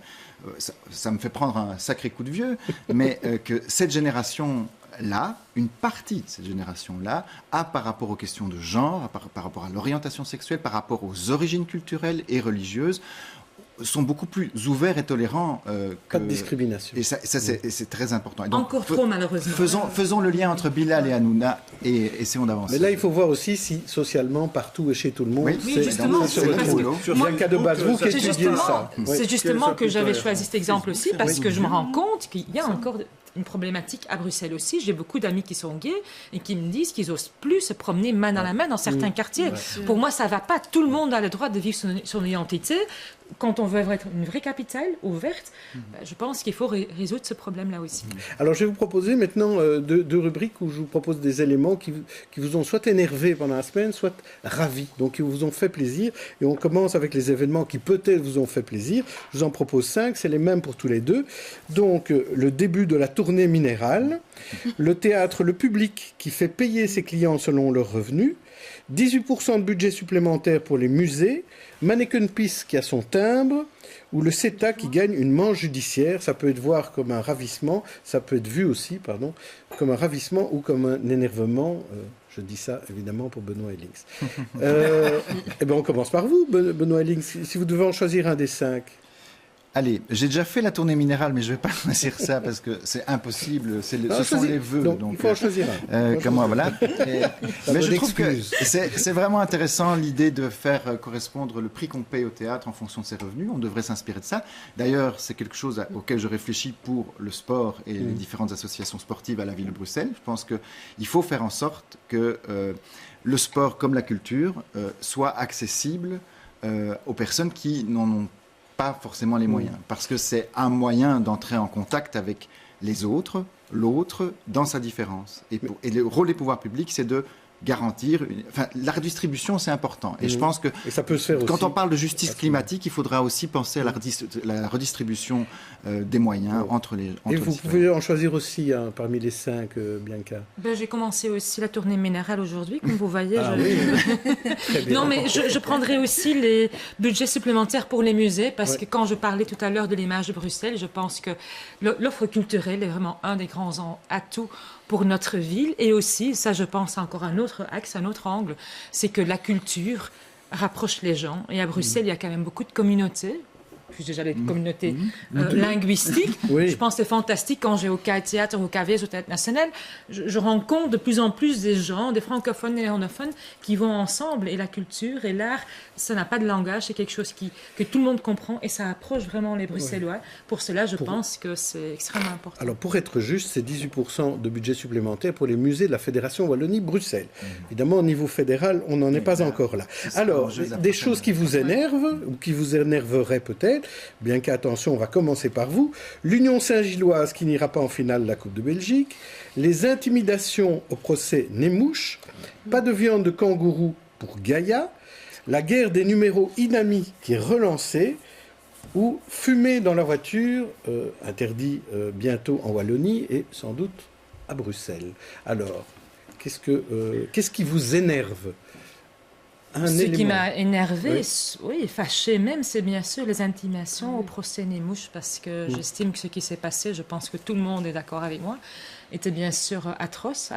ça me fait prendre un sacré coup de vieux, mais que cette génération-là, une partie de cette génération-là, a par rapport aux questions de genre, par rapport à l'orientation sexuelle, par rapport aux origines culturelles et religieuses, sont beaucoup plus ouverts et tolérants Pas de discrimination. Et ça c'est très important. Et donc, encore trop, malheureusement. Faisons le lien entre Bilal et Hanouna et essayons d'avancer. Mais là, il faut voir aussi si, socialement, partout et chez tout le monde, c'est justement sur Bianca de Batz, vous qui étudiez ça. C'est justement que j'avais choisi cet exemple aussi, parce que je me rends compte qu'il y a encore une problématique à Bruxelles aussi. J'ai beaucoup d'amis qui sont gays et qui me disent qu'ils n'osent plus se promener main dans la main dans certains quartiers. Pour moi, ça ne va pas. Tout le monde a le droit de vivre son identité. Quand on veut être une vraie capitale ouverte, je pense qu'il faut résoudre ce problème-là aussi. Alors, je vais vous proposer maintenant 2 rubriques où je vous propose des éléments qui vous ont soit énervé pendant la semaine, soit ravis, donc qui vous ont fait plaisir. Et on commence avec les événements qui peut-être vous ont fait plaisir. Je vous en propose 5, c'est les mêmes pour tous les 2. Donc, le début de la tournée minérale, le théâtre Le Public qui fait payer ses clients selon leurs revenus, 18% de budget supplémentaire pour les musées, Mannequin Peace qui a son timbre, ou le CETA qui gagne une manche judiciaire. Ça peut être vu comme un ravissement, comme un ravissement ou comme un énervement. Je dis ça évidemment pour Benoît Ellings. Eh bien, on commence par vous, Benoît Ellings, si vous devez en choisir un des 5. Allez, j'ai déjà fait la tournée minérale, mais je ne vais pas choisir ça parce que c'est impossible. Ce sont les vœux. Donc, il faut en choisir un. Comme moi, voilà. Mais je trouve que c'est vraiment intéressant l'idée de faire correspondre le prix qu'on paye au théâtre en fonction de ses revenus. On devrait s'inspirer de ça. D'ailleurs, c'est quelque chose auquel je réfléchis pour le sport et les différentes associations sportives à la ville de Bruxelles. Je pense qu'il faut faire en sorte que le sport comme la culture soit accessible aux personnes qui n'en ont pas forcément les moyens, parce que c'est un moyen d'entrer en contact avec les autres, l'autre, dans sa différence. Et le rôle des pouvoirs publics, c'est de garantir... la redistribution, c'est important. Et je pense que et ça peut se faire quand aussi. on parle de justice climatique, il faudra aussi penser à la redistribution des moyens entre les Et vous pouvez en choisir aussi parmi les 5, Bianca. J'ai commencé aussi la tournée minérale aujourd'hui, comme vous voyez. Très bien. Non, mais je prendrai aussi les budgets supplémentaires pour les musées, parce que quand je parlais tout à l'heure de l'image de Bruxelles, je pense que l'offre culturelle est vraiment un des grands atouts pour notre ville. Et aussi, ça je pense encore un autre axe, un autre angle, c'est que la culture rapproche les gens. Et à Bruxelles, il y a quand même beaucoup de communautés. Puis déjà les communautés linguistiques. Oui. Je pense que c'est fantastique quand j'ai au CAI Théâtre, au KVS, au Théâtre National. Je rencontre de plus en plus des gens, des francophones et néerlandophones, qui vont ensemble. Et la culture et l'art, ça n'a pas de langage, c'est quelque chose que tout le monde comprend et ça approche vraiment les Bruxellois. Ouais. Pour cela, je pense que c'est extrêmement important. Alors, pour être juste, c'est 18% de budget supplémentaire pour les musées de la Fédération Wallonie-Bruxelles. Évidemment, au niveau fédéral, on n'en est pas encore là. Alors, des choses qui vous énervent, ou qui vous énerveraient peut-être, bien qu'attention, on va commencer par vous. L'Union Saint-Gilloise qui n'ira pas en finale de la Coupe de Belgique, les intimidations au procès Nemouche, pas de viande de kangourou pour Gaïa, la guerre des numéros inamis qui est relancée, ou fumer dans la voiture, interdit bientôt en Wallonie et sans doute à Bruxelles. Alors, qu'est-ce qui vous énerve ? Ce qui m'a énervé, fâché même, c'est bien sûr les intimidations au procès Nemouche, parce que j'estime que ce qui s'est passé, je pense que tout le monde est d'accord avec moi, était bien sûr atroce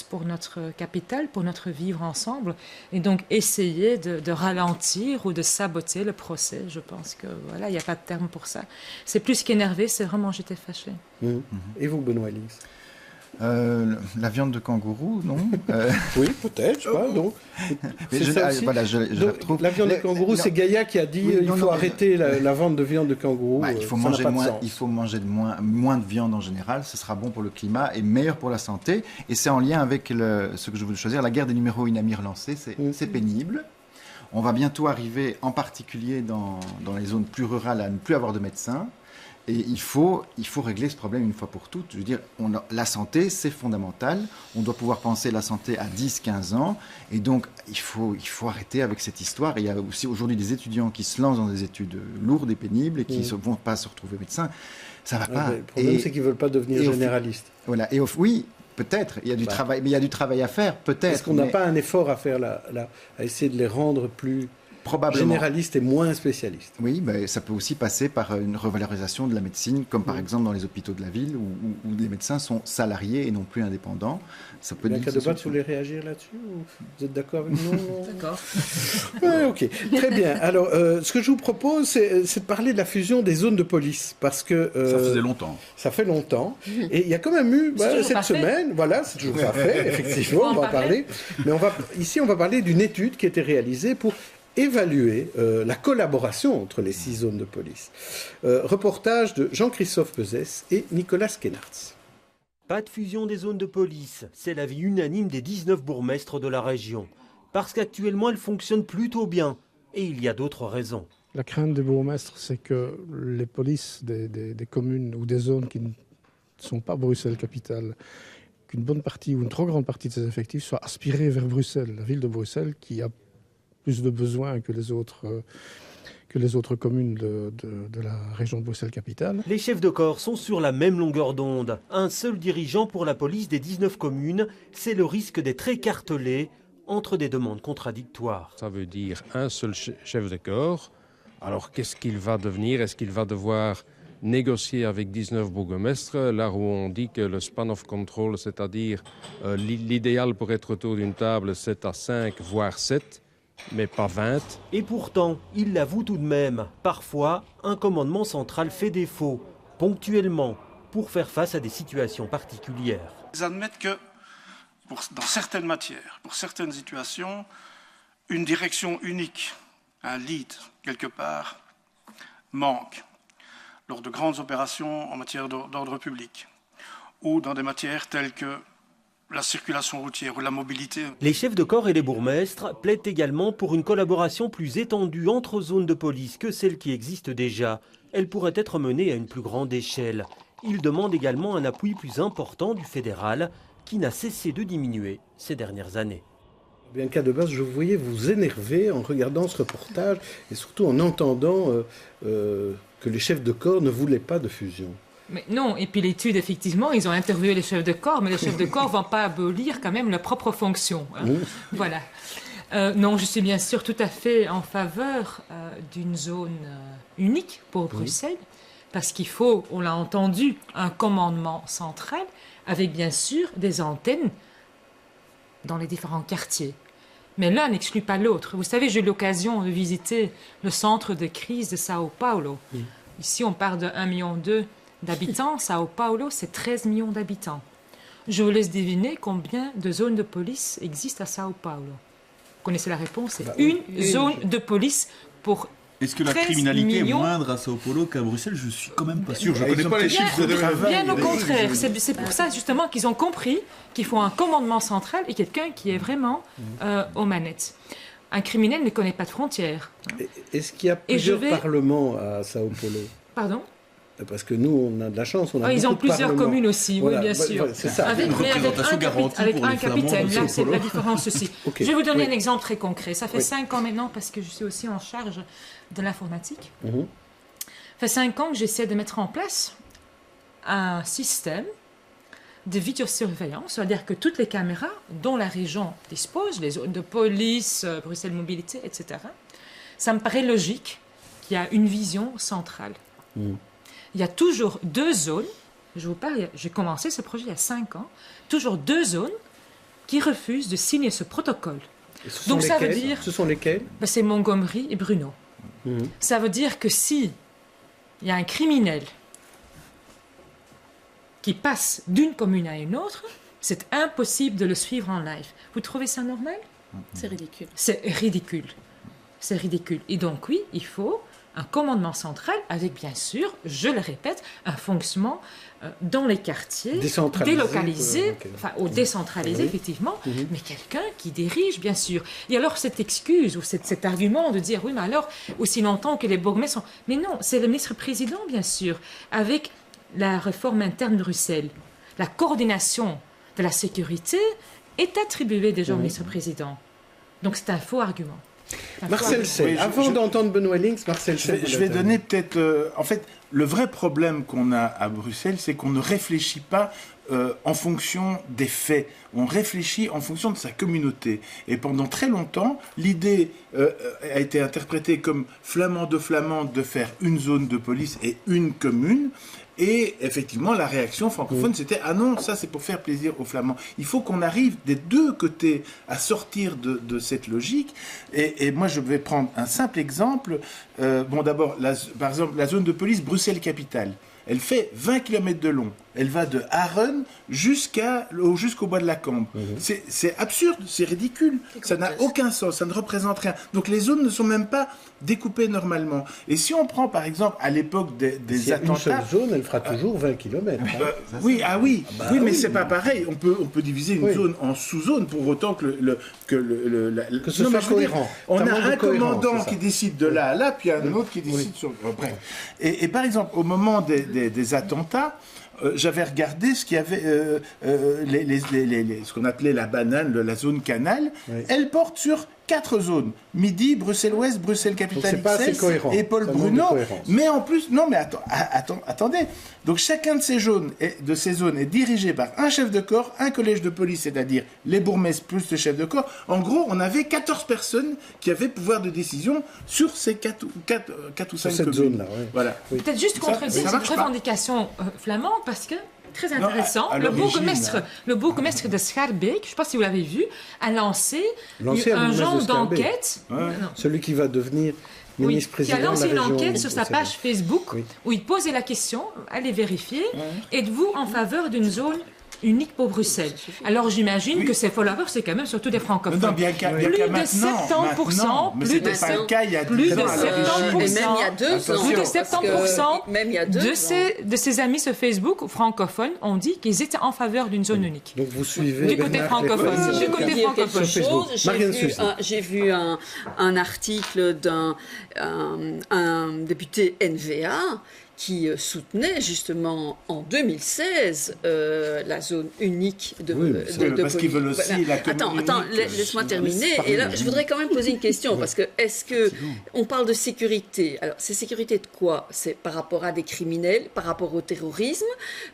pour notre capitale, pour notre vivre ensemble, et donc essayer de ralentir ou de saboter le procès, je pense que voilà, il n'y a pas de terme pour ça. C'est plus qu'énervé, c'est vraiment j'étais fâchée. Et vous, Benoît Lys? La viande de kangourou, non Oui, peut-être, je sais pas. Donc, je retrouve. La viande de kangourou, c'est Gaïa qui a dit il faut arrêter la vente de viande de kangourou. Il faut manger moins de viande en général, ce sera bon pour le climat et meilleur pour la santé. Et c'est en lien avec ce que je voulais choisir, la guerre des numéros inamis relancée, c'est pénible. On va bientôt arriver, en particulier dans les zones plus rurales, à ne plus avoir de médecins. Et il faut régler ce problème une fois pour toutes. Je veux dire, la santé, c'est fondamental. On doit pouvoir penser la santé à 10-15 ans. Et donc, il faut arrêter avec cette histoire. Et il y a aussi aujourd'hui des étudiants qui se lancent dans des études lourdes et pénibles et qui ne vont pas se retrouver médecins. Ça ne va pas. Le problème, c'est qu'ils ne veulent pas devenir généralistes. Voilà. Et oui, peut-être. Il y a du travail, mais il y a du travail à faire, peut-être. Est-ce qu'on n'a pas un effort à faire à essayer de les rendre plus... généralistes et moins spécialistes. Oui, mais ça peut aussi passer par une revalorisation de la médecine, comme par exemple dans les hôpitaux de la ville, où les médecins sont salariés et non plus indépendants. Ça peut être vous voulez réagir là-dessus ou vous êtes d'accord avec nous? D'accord. Ok, très bien. Alors, ce que je vous propose, c'est de parler de la fusion des zones de police, parce que... ça faisait longtemps. Ça fait longtemps. Et il y a quand même eu, cette semaine, voilà, c'est toujours pas fait, effectivement, on va en parler. Mais ici, on va parler d'une étude qui a été réalisée pour évaluer la collaboration entre les 6 zones de police. Reportage de Jean-Christophe Peuzès et Nicolas Kenartz. Pas de fusion des zones de police, c'est l'avis unanime des 19 bourgmestres de la région. Parce qu'actuellement, elle fonctionne plutôt bien. Et il y a d'autres raisons. La crainte des bourgmestres, c'est que les polices des communes ou des zones qui ne sont pas Bruxelles-Capitale, qu'une bonne partie ou une trop grande partie de ces effectifs soient aspirés vers Bruxelles, la ville de Bruxelles qui a plus de besoins que les autres communes de la région de Bruxelles-Capitale. Les chefs de corps sont sur la même longueur d'onde. Un seul dirigeant pour la police des 19 communes, c'est le risque d'être écartelé entre des demandes contradictoires. Ça veut dire un seul chef de corps. Alors qu'est-ce qu'il va devenir? Est-ce qu'il va devoir négocier avec 19 bourgmestres, là où on dit que le span of control, c'est-à-dire l'idéal pour être autour d'une table, c'est à 5 voire 7, mais pas 20. Et pourtant, il l'avoue tout de même, parfois, un commandement central fait défaut, ponctuellement, pour faire face à des situations particulières. Ils admettent que, dans certaines matières, pour certaines situations, une direction unique, un lead, quelque part, manque, lors de grandes opérations en matière d'ordre public, ou dans des matières telles que la circulation routière ou la mobilité. Les chefs de corps et les bourgmestres plaident également pour une collaboration plus étendue entre zones de police que celle qui existe déjà. Elle pourrait être menée à une plus grande échelle. Ils demandent également un appui plus important du fédéral qui n'a cessé de diminuer ces dernières années. Bianca Debas, je vous voyais vous énerver en regardant ce reportage et surtout en entendant que les chefs de corps ne voulaient pas de fusion. Mais non, et puis l'étude, effectivement, ils ont interviewé les chefs de corps, mais les chefs de corps ne vont pas abolir quand même leur propre fonction. Hein. Voilà. Non, je suis bien sûr tout à fait en faveur d'une zone unique pour Bruxelles, parce qu'il faut, on l'a entendu, un commandement central avec bien sûr des antennes dans les différents quartiers. Mais l'un n'exclut pas l'autre. Vous savez, j'ai eu l'occasion de visiter le centre de crise de Sao Paulo. Ici, on parle de 1,2 million d'habitants. Sao Paulo, c'est 13 millions d'habitants. Je vous laisse deviner combien de zones de police existent à Sao Paulo. Vous connaissez la réponse, c'est une zone de police pour Est-ce que la criminalité est moindre à Sao Paulo qu'à Bruxelles? Je suis quand même pas sûr. Je ne connais pas les chiffres de travail. Bien au contraire. C'est pour ça justement qu'ils ont compris qu'il faut un commandement central et quelqu'un qui est vraiment aux manettes. Un criminel ne connaît pas de frontières. Est-ce qu'il y a plusieurs parlements à Sao Paulo? Pardon? Parce que nous, on a de la chance. Ils ont plusieurs communes aussi, voilà, oui, bien sûr. C'est ça. Avec un capitaine, là, c'est la différence aussi. Je vais vous donner un exemple très concret. Ça fait 5 ans maintenant, parce que je suis aussi en charge de l'informatique. Ça fait 5 ans que j'essaie de mettre en place un système de vidéosurveillance, c'est-à-dire que toutes les caméras dont la région dispose, les zones de police, Bruxelles Mobilité, etc., ça me paraît logique qu'il y a une vision centrale. Il y a toujours 2 zones, je vous parle, j'ai commencé ce projet il y a 5 ans, toujours 2 zones qui refusent de signer ce protocole. Donc ça veut dire... Ce sont lesquelles? C'est Montgomery et Brno. Ça veut dire que si il y a un criminel qui passe d'une commune à une autre, c'est impossible de le suivre en live. Vous trouvez ça normal? C'est ridicule. C'est ridicule. C'est ridicule. Et donc oui, il faut un commandement central avec, bien sûr, je le répète, un fonctionnement dans les quartiers, délocalisé, ou décentralisé, effectivement, mais quelqu'un qui dirige, bien sûr. Et alors, cette excuse ou cet argument de dire, oui, mais alors, aussi longtemps que les bourgmestres sont... Mais non, c'est le ministre-président, bien sûr, avec la réforme interne de Bruxelles. La coordination de la sécurité est attribuée déjà au ministre-président. Donc, c'est un faux argument. Marcel Sell, avant d'entendre Benoît Links, Marcel Sell. Je vais donner peut-être... en fait, le vrai problème qu'on a à Bruxelles, c'est qu'on ne réfléchit pas en fonction des faits. On réfléchit en fonction de sa communauté. Et pendant très longtemps, l'idée a été interprétée comme flamande de faire une zone de police et une commune. Et effectivement, la réaction francophone, c'était « Ah non, ça c'est pour faire plaisir aux Flamands ». Il faut qu'on arrive des deux côtés à sortir de cette logique. Et moi, je vais prendre un simple exemple. D'abord, par exemple, la zone de police Bruxelles-Capitale. Elle fait 20 km de long. Elle va de Aren jusqu'au bois de la Cambre. C'est absurde, c'est ridicule. Ça n'a aucun sens, ça ne représente rien. Donc les zones ne sont même pas découpées normalement. Et si on prend par exemple à l'époque des attentats... Une seule zone, elle fera toujours 20 km. Oui, mais c'est pas pareil. On peut diviser une zone en sous-zones pour autant que ce soit cohérent. On a un commandant qui décide de là à là, puis un autre qui décide sur... Bref. Et par exemple, au moment des attentats, j'avais regardé ce qu'il y avait, ce qu'on appelait la banane, la zone canal. Elle porte sur 4 zones. Midi, Bruxelles-Ouest, Bruxelles-Capitale XS et Paul Bruno. Mais en plus, non mais attendez. Donc chacun de ces zones est dirigé par un chef de corps, un collège de police, c'est-à-dire les bourgmestres plus le chef de corps. En gros, on avait 14 personnes qui avaient pouvoir de décision sur ces 4 ou 5 communes. Zone-là, voilà. Peut-être juste contredire cette revendication flamande parce que très intéressant. Le bourgmestre de Schaerbeek, je ne sais pas si vous l'avez vu, a lancé un genre d'enquête. Celui qui va devenir ministre-président. Qui a lancé une enquête sur sa page Facebook où il posait la question, allez vérifier, êtes-vous en faveur d'une zone unique pour Bruxelles? Alors j'imagine que ces followers, c'est quand même surtout des francophones. Non, bien qu'à plus de 70%, plus de 70%, de ses amis sur Facebook francophones ont dit qu'ils étaient en faveur d'une zone unique. Donc vous suivez du côté francophone. J'ai vu un article d'un député NVA qui soutenait justement en 2016 la zone unique de parce qu'ils veulent aussi la commune Attends, unique, laisse-moi terminer. Et là, je voudrais quand même poser une question, parce que est-ce que on parle de sécurité? Alors, c'est sécurité de quoi? C'est par rapport à des criminels, par rapport au terrorisme,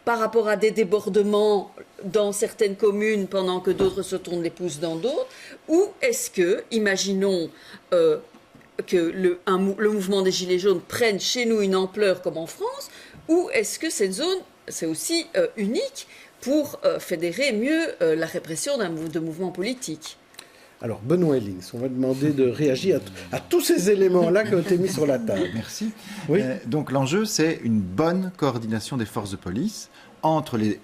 par rapport à des débordements dans certaines communes pendant que d'autres se tournent les pouces dans d'autres, ou est-ce que, imaginons que le mouvement des Gilets jaunes prenne chez nous une ampleur comme en France, ou est-ce que cette zone, c'est aussi unique pour fédérer mieux la répression de mouvements politiques? Alors, Benoît Ellings, on va demander de réagir à tous ces éléments-là qui ont été mis sur la table. Merci. Oui. Donc, l'enjeu, c'est une bonne coordination des forces de police entre les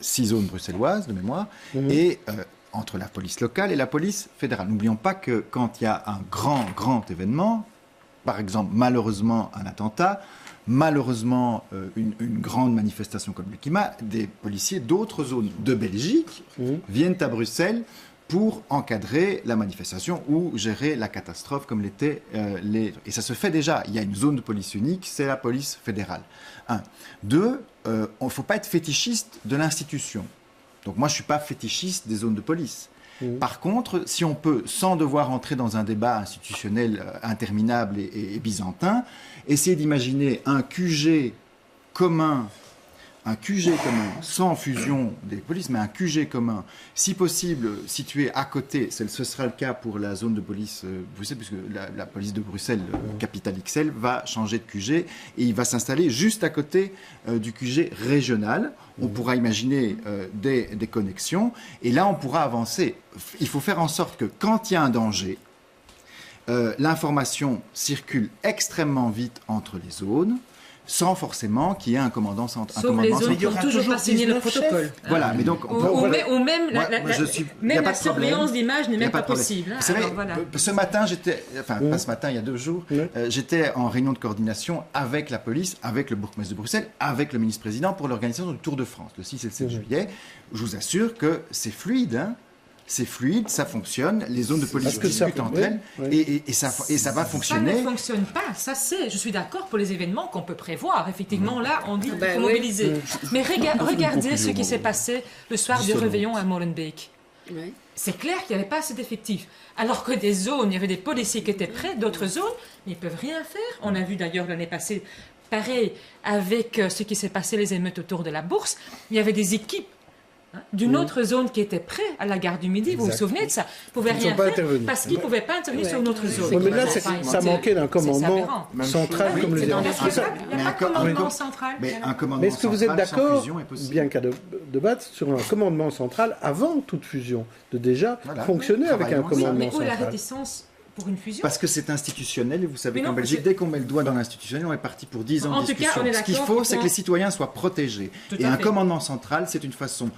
6 zones bruxelloises, de mémoire, et entre la police locale et la police fédérale. N'oublions pas que quand il y a un grand événement, par exemple, malheureusement, un attentat, malheureusement, une grande manifestation comme le climat, des policiers d'autres zones de Belgique viennent à Bruxelles pour encadrer la manifestation ou gérer la catastrophe comme l'étaient les... Et ça se fait déjà. Il y a une zone de police unique, c'est la police fédérale. 1. 2, il ne faut pas être fétichiste de l'institution. Donc moi, je ne suis pas fétichiste des zones de police. Par contre, si on peut, sans devoir entrer dans un débat institutionnel interminable et byzantin, essayer d'imaginer un QG commun, sans fusion des polices, mais un QG commun, si possible situé à côté, ce sera le cas pour la zone de police Bruxelles, puisque la police de Bruxelles, capitale XL, va changer de QG et il va s'installer juste à côté du QG régional. On pourra imaginer des connexions et là on pourra avancer. Il faut faire en sorte que quand il y a un danger, l'information circule extrêmement vite entre les zones, sans forcément qu'il y ait un commandant central. Sauf les zones qui n'ont toujours pas signé le protocole. Voilà, mais donc... Ou même la surveillance d'image n'est même pas possible. Vous savez, ce matin, pas ce matin, il y a 2 jours, j'étais en réunion de coordination avec la police, avec le bourgmestre de Bruxelles, avec le ministre-président pour l'organisation du Tour de France, le 6 et le 7 juillet. Je vous assure que c'est fluide, c'est fluide, ça fonctionne, les zones de police discutent entre elles et ça va fonctionner. Ça ne fonctionne pas, ça c'est, je suis d'accord pour les événements qu'on peut prévoir. Effectivement, là, on dit qu'il faut mobiliser. Mais regardez ce qui s'est passé le soir du réveillon à Molenbeek. C'est clair qu'il n'y avait pas assez d'effectifs. Alors que des zones, il y avait des policiers qui étaient prêts, d'autres zones, ils ne peuvent rien faire. On a vu d'ailleurs l'année passée, pareil, avec ce qui s'est passé, les émeutes autour de la Bourse, il y avait des équipes d'une autre zone qui était prête à la gare du Midi, vous vous souvenez de ça? Ils ne pouvaient rien faire parce qu'ils ne pouvaient pas intervenir sur une autre zone. Mais là, ça manquait d'un commandement central comme le dernier. Il n'y a pas de commandement central. Mais est-ce que vous êtes d'accord, bien qu'à débattre, sur un commandement central avant toute fusion, de déjà fonctionner avec un commandement central? Mais où est la réticence pour une fusion? Parce que c'est institutionnel et vous savez qu'en Belgique, dès qu'on met le doigt dans l'institutionnel, on est parti pour 10 ans de discussion. Ce qu'il faut, c'est que les citoyens soient protégés. Et un commandement central, c'est une façon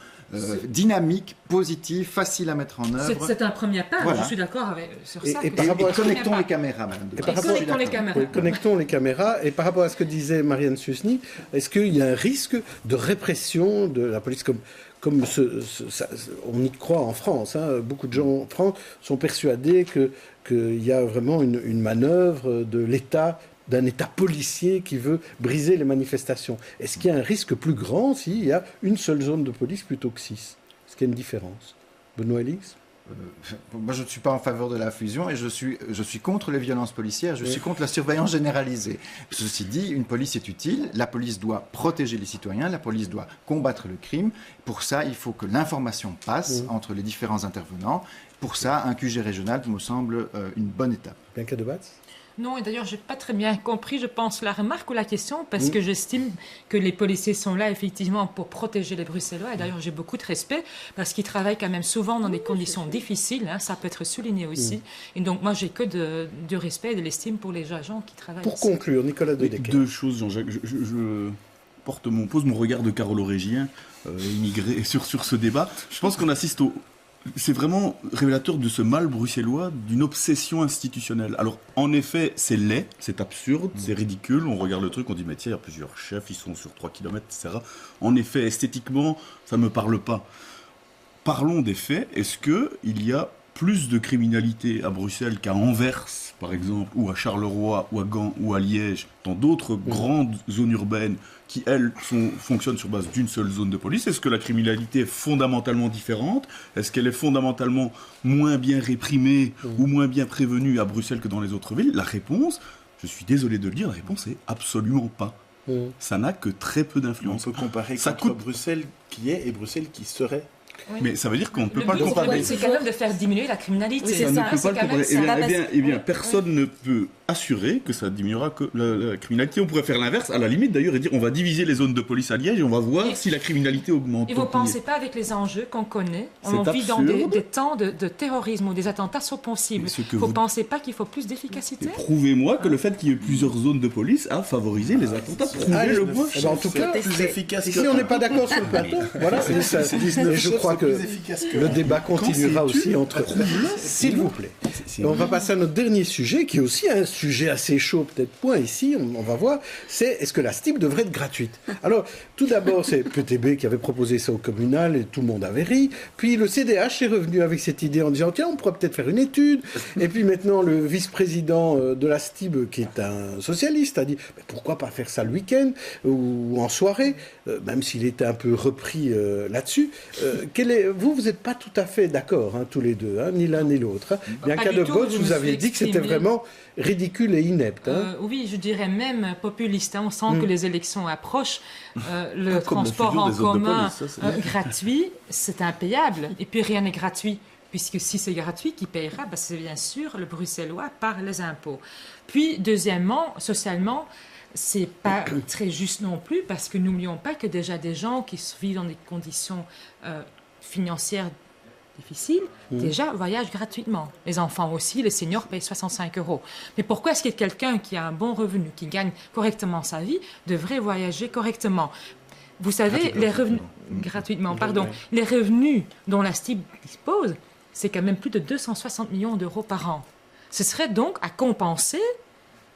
dynamique, positive, facile à mettre en œuvre. C'est un premier pas, je suis d'accord sur ça. Et connectons les caméras, madame. Connectons les caméras. Et par rapport à ce que disait Marianne Susny, est-ce qu'il y a un risque de répression de la police comme on y croit en France, beaucoup de gens en France sont persuadés qu'il y a vraiment une manœuvre de l'État, d'un État policier qui veut briser les manifestations. Est-ce qu'il y a un risque plus grand s'il y a une seule zone de police plutôt que 6? Est-ce qu'il y a une différence? Benoît Ellings? Moi, je ne suis pas en faveur de la fusion et je suis contre les violences policières, je suis contre la surveillance généralisée. Ceci dit, une police est utile, la police doit protéger les citoyens, la police doit combattre le crime. Pour ça, il faut que l'information passe entre les différents intervenants. Pour ça, un QG régional me semble une bonne étape. Bien qu'à débattre. Non, et d'ailleurs, je n'ai pas très bien compris, je pense, la remarque ou la question, parce que j'estime que les policiers sont là, effectivement, pour protéger les Bruxellois. Et d'ailleurs, j'ai beaucoup de respect, parce qu'ils travaillent quand même souvent dans des conditions difficiles. Ça peut être souligné aussi. Et donc, moi, j'ai que du respect et de l'estime pour les agents qui travaillent Pour conclure, Nicolas Dedecker. 2 choses, Jean-Jacques. Je pose mon regard de carolorégien immigré sur ce débat. Je pense qu'on assiste c'est vraiment révélateur de ce mal bruxellois, d'une obsession institutionnelle. Alors, en effet, c'est laid, c'est absurde, c'est ridicule. On regarde le truc, on dit, mais tiens, il y a plusieurs chefs, ils sont sur 3 km, etc. En effet, esthétiquement, ça ne me parle pas. Parlons des faits. Est-ce qu'il y a plus de criminalité à Bruxelles qu'à Anvers, par exemple, ou à Charleroi, ou à Gand, ou à Liège, dans d'autres grandes zones urbaines qui, elles, fonctionnent sur base d'une seule zone de police? Est-ce que la criminalité est fondamentalement différente? Est-ce qu'elle est fondamentalement moins bien réprimée ou moins bien prévenue à Bruxelles que dans les autres villes? La réponse, je suis désolé de le dire, la réponse est absolument pas. Ça n'a que très peu d'influence. On peut comparer ça contre Bruxelles qui est et Bruxelles qui serait. Oui. Mais ça veut dire qu'on ne peut pas le comparer. C'est quand même de faire diminuer la criminalité. Oui, ça ne peut pas le comparer. Eh bien, personne ne peut assurer que ça diminuera que la criminalité. On pourrait faire l'inverse, à la limite d'ailleurs, et dire on va diviser les zones de police à Liège et on va voir si la criminalité augmente. Et vous ne pensez pas avec les enjeux qu'on connaît? On vit dans des temps de terrorisme où des attentats sont possibles. Vous ne pensez pas qu'il faut plus d'efficacité? Prouvez-moi que le fait qu'il y ait plusieurs zones de police a favorisé les attentats. Prouvez-le-moi. En tout cas, ici on n'est pas d'accord sur le plateau. Voilà, et je crois que le débat continuera aussi entre eux. S'il vous plaît. On va passer à notre dernier sujet, qui est aussi un sujet assez chaud, peut-être point ici, on va voir, c'est est-ce que la STIB devrait être gratuite? Alors, tout d'abord, c'est PTB qui avait proposé ça au communal et tout le monde avait ri. Puis le CDH est revenu avec cette idée en disant, tiens, on pourrait peut-être faire une étude. Et puis maintenant, le vice-président de la STIB, qui est un socialiste, a dit, mais pourquoi pas faire ça le week-end ou en soirée, même s'il était un peu repris là-dessus. Vous n'êtes pas tout à fait d'accord, tous les deux, ni l'un ni l'autre. Bien qu'à de Bottes, vous aviez dit que c'était vraiment ridicule et inepte. Oui, je dirais même populiste. On sent que les élections approchent. Le transport en commun gratuit, c'est impayable. Et puis rien n'est gratuit. Puisque si c'est gratuit, qui paiera? C'est bien sûr le Bruxellois par les impôts. Puis, deuxièmement, socialement, c'est pas très juste non plus, parce que n'oublions pas que déjà des gens qui vivent dans des conditions financières difficiles, déjà voyagent gratuitement. Les enfants aussi, les seniors payent 65 €. Mais pourquoi est-ce que quelqu'un qui a un bon revenu, qui gagne correctement sa vie, devrait voyager correctement? Vous savez, les revenus les revenus dont la STIB dispose, c'est quand même plus de 260 millions d'euros par an. Ce serait donc à compenser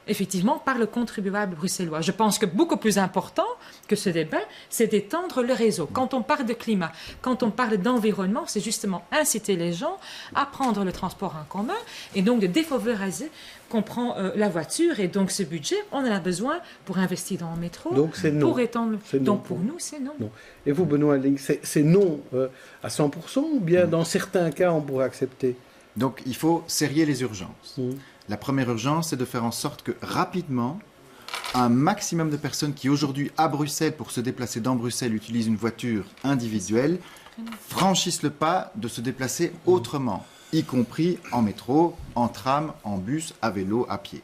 effectivement par le contribuable bruxellois. Je pense que beaucoup plus important que ce débat, c'est d'étendre le réseau. Quand on parle de climat, quand on parle d'environnement, c'est justement inciter les gens à prendre le transport en commun et donc de défavoriser qu'on prend la voiture. Et donc ce budget, on en a besoin pour investir dans le métro, donc c'est non. Pour étendre. Donc pour nous, c'est non. Et vous, Benoît Ling, c'est non à 100% ou bien dans certains cas, on pourrait accepter? Donc il faut serrer les urgences. La première urgence, c'est de faire en sorte que rapidement, un maximum de personnes qui aujourd'hui à Bruxelles, pour se déplacer dans Bruxelles, utilisent une voiture individuelle, franchissent le pas de se déplacer autrement, y compris en métro, en tram, en bus, à vélo, à pied.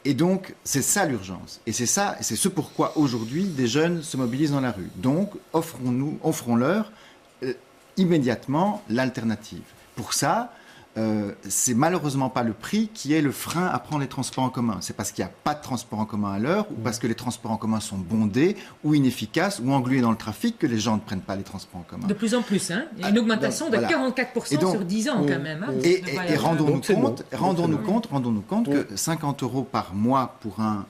Et donc, c'est ça l'urgence. Et c'est ce pourquoi aujourd'hui des jeunes se mobilisent dans la rue. Donc, offrons-leur immédiatement l'alternative. Pour ça, c'est malheureusement pas le prix qui est le frein à prendre les transports en commun. C'est parce qu'il n'y a pas de transports en commun à l'heure, ou parce que les transports en commun sont bondés, ou inefficaces, ou englués dans le trafic, que les gens ne prennent pas les transports en commun. De plus en plus, Il y a une augmentation de 44% sur 10 ans quand même. Et rendons-nous compte que 50 € par mois pour un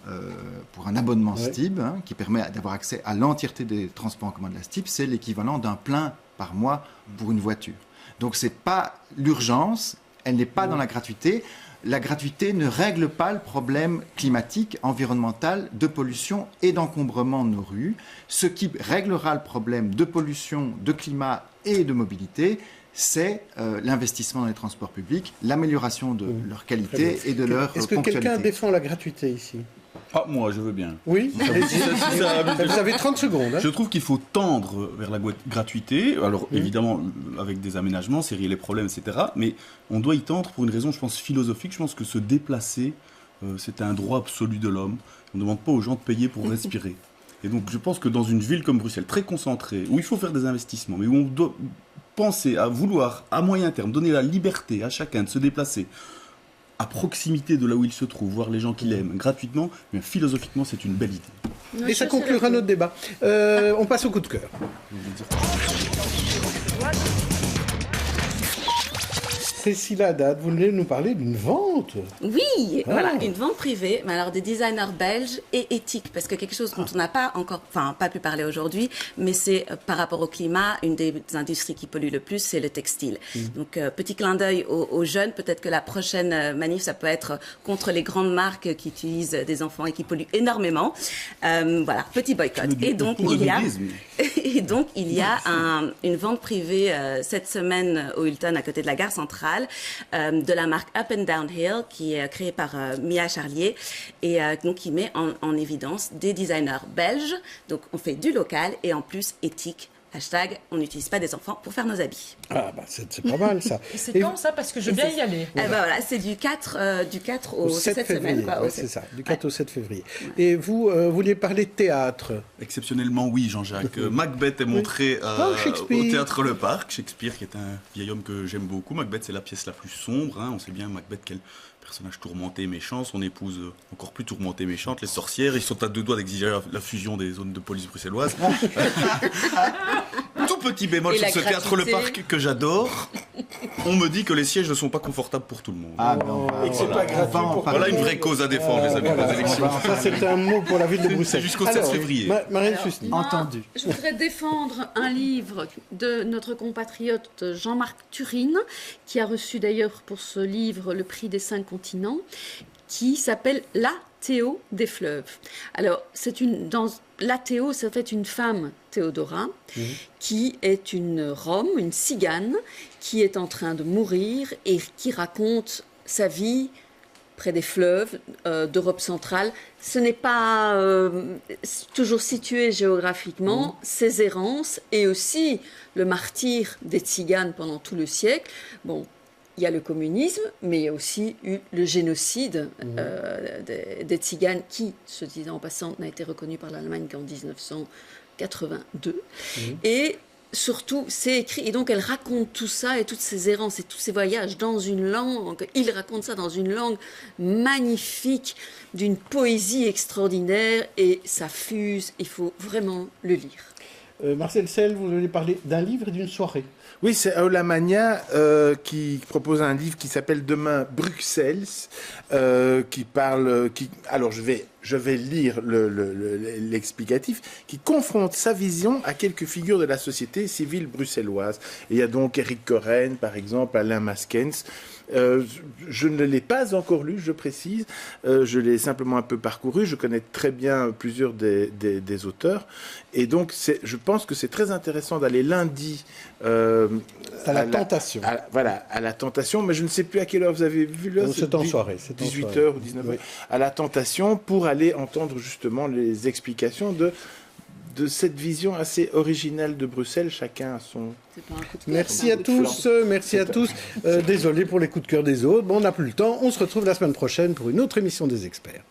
abonnement STIB, qui permet d'avoir accès à l'entièreté des transports en commun de la STIB, c'est l'équivalent d'un plein par mois pour une voiture. Donc ce n'est pas l'urgence, elle n'est pas dans la gratuité. La gratuité ne règle pas le problème climatique, environnemental, de pollution et d'encombrement de nos rues. Ce qui réglera le problème de pollution, de climat et de mobilité, c'est l'investissement dans les transports publics, l'amélioration de leur qualité et de leur ponctualité. Est-ce que quelqu'un défend la gratuité ici ? Moi, je veux bien. Oui, vous avez 30 secondes. Je trouve qu'il faut tendre vers la gratuité. Alors, évidemment, avec des aménagements, serrer les problèmes, etc. Mais on doit y tendre pour une raison, je pense, philosophique. Je pense que se déplacer, c'est un droit absolu de l'homme. On ne demande pas aux gens de payer pour respirer. Et donc, je pense que dans une ville comme Bruxelles, très concentrée, où il faut faire des investissements, mais où on doit penser à vouloir, à moyen terme, donner la liberté à chacun de se déplacer à proximité de là où il se trouve, voir les gens qu'il aime gratuitement, mais philosophiquement, c'est une belle idée. Et ça conclura notre débat. On passe au coup de cœur. Priscilla Haddad, vous voulez nous parler d'une vente? Oui, voilà, une vente privée, mais alors des designers belges et éthiques, parce que quelque chose dont on n'a pas encore, pas pu parler aujourd'hui, mais c'est par rapport au climat, une des industries qui pollue le plus, c'est le textile. Donc, petit clin d'œil aux jeunes, peut-être que la prochaine manif, ça peut être contre les grandes marques qui utilisent des enfants et qui polluent énormément. Voilà, petit boycott. Et donc, il y a une vente privée cette semaine au Hilton, à côté de la gare centrale, de la marque Up and Down Hill, qui est créée par Mia Charlier, et donc qui met en évidence des designers belges. Donc on fait du local et en plus éthique. Hashtag, on n'utilise pas des enfants pour faire nos habits. Ah bah c'est pas mal ça. Et c'est quand ça? Parce que je veux bien y aller. Voilà, c'est du 4 au 7 février. Semaine, c'est ça, du 4 au 7 février. Et vous vouliez parler de théâtre? Exceptionnellement, oui, Jean-Jacques. Macbeth est montré au Théâtre Le Parc. Shakespeare, qui est un vieil homme que j'aime beaucoup. Macbeth, c'est la pièce la plus sombre. On sait bien, Macbeth, quel personnage tourmenté et méchant. Son épouse, encore plus tourmentée et méchante. Les sorcières, ils sont à 2 doigts d'exiger la fusion des zones de police bruxelloises. Tout petit bémol sur ce Théâtre Le Parc que j'adore. On me dit que les sièges ne sont pas confortables pour tout le monde. Ah non. Et que c'est pas gratuit pour Voilà une vraie cause à défendre, les amis, pour les élections. Ça, c'est un mot pour la ville de Bruxelles. C'est jusqu'au 16 février. Marianne Fusny. Entendu. Je voudrais défendre un livre de notre compatriote Jean-Marc Turine, qui a reçu d'ailleurs pour ce livre le prix des 5 continents, qui s'appelle La Théo des fleuves. Alors, La Théo, c'est en fait une femme, Théodora, qui est une Rome, une cigane, qui est en train de mourir et qui raconte sa vie près des fleuves d'Europe centrale. Ce n'est pas toujours situé géographiquement, ses errances et aussi le martyre des tziganes pendant tout le siècle. Bon, il y a le communisme, mais il y a aussi eu le génocide des tziganes qui, se disant en passant, n'a été reconnu par l'Allemagne qu'en 1982. Et surtout, c'est écrit, et donc elle raconte tout ça et toutes ses errances et tous ses voyages dans une langue, il raconte ça dans une langue magnifique, d'une poésie extraordinaire, et ça fuse, il faut vraiment le lire. Marcel Sel, vous voulez parler d'un livre et d'une soirée? Oui, c'est Aula Mania qui propose un livre qui s'appelle Demain Bruxelles, qui parle... alors, je vais lire l'explicatif, qui confronte sa vision à quelques figures de la société civile bruxelloise. Et il y a donc Eric Coren, par exemple, Alain Maskens. Je ne l'ai pas encore lu, je précise. Je l'ai simplement un peu parcouru. Je connais très bien plusieurs des auteurs. Et donc, je pense que c'est très intéressant d'aller lundi... à la Tentation. À la Tentation. Mais je ne sais plus à quelle heure vous avez vu là. C'est en soirée. 18h ou 19h. Oui. À la Tentation, pour aller entendre justement les explications de cette vision assez originale de Bruxelles, chacun a son... Merci à tous, merci à tous. Désolé pour les coups de cœur des autres, bon, on n'a plus le temps, on se retrouve la semaine prochaine pour une autre émission des experts.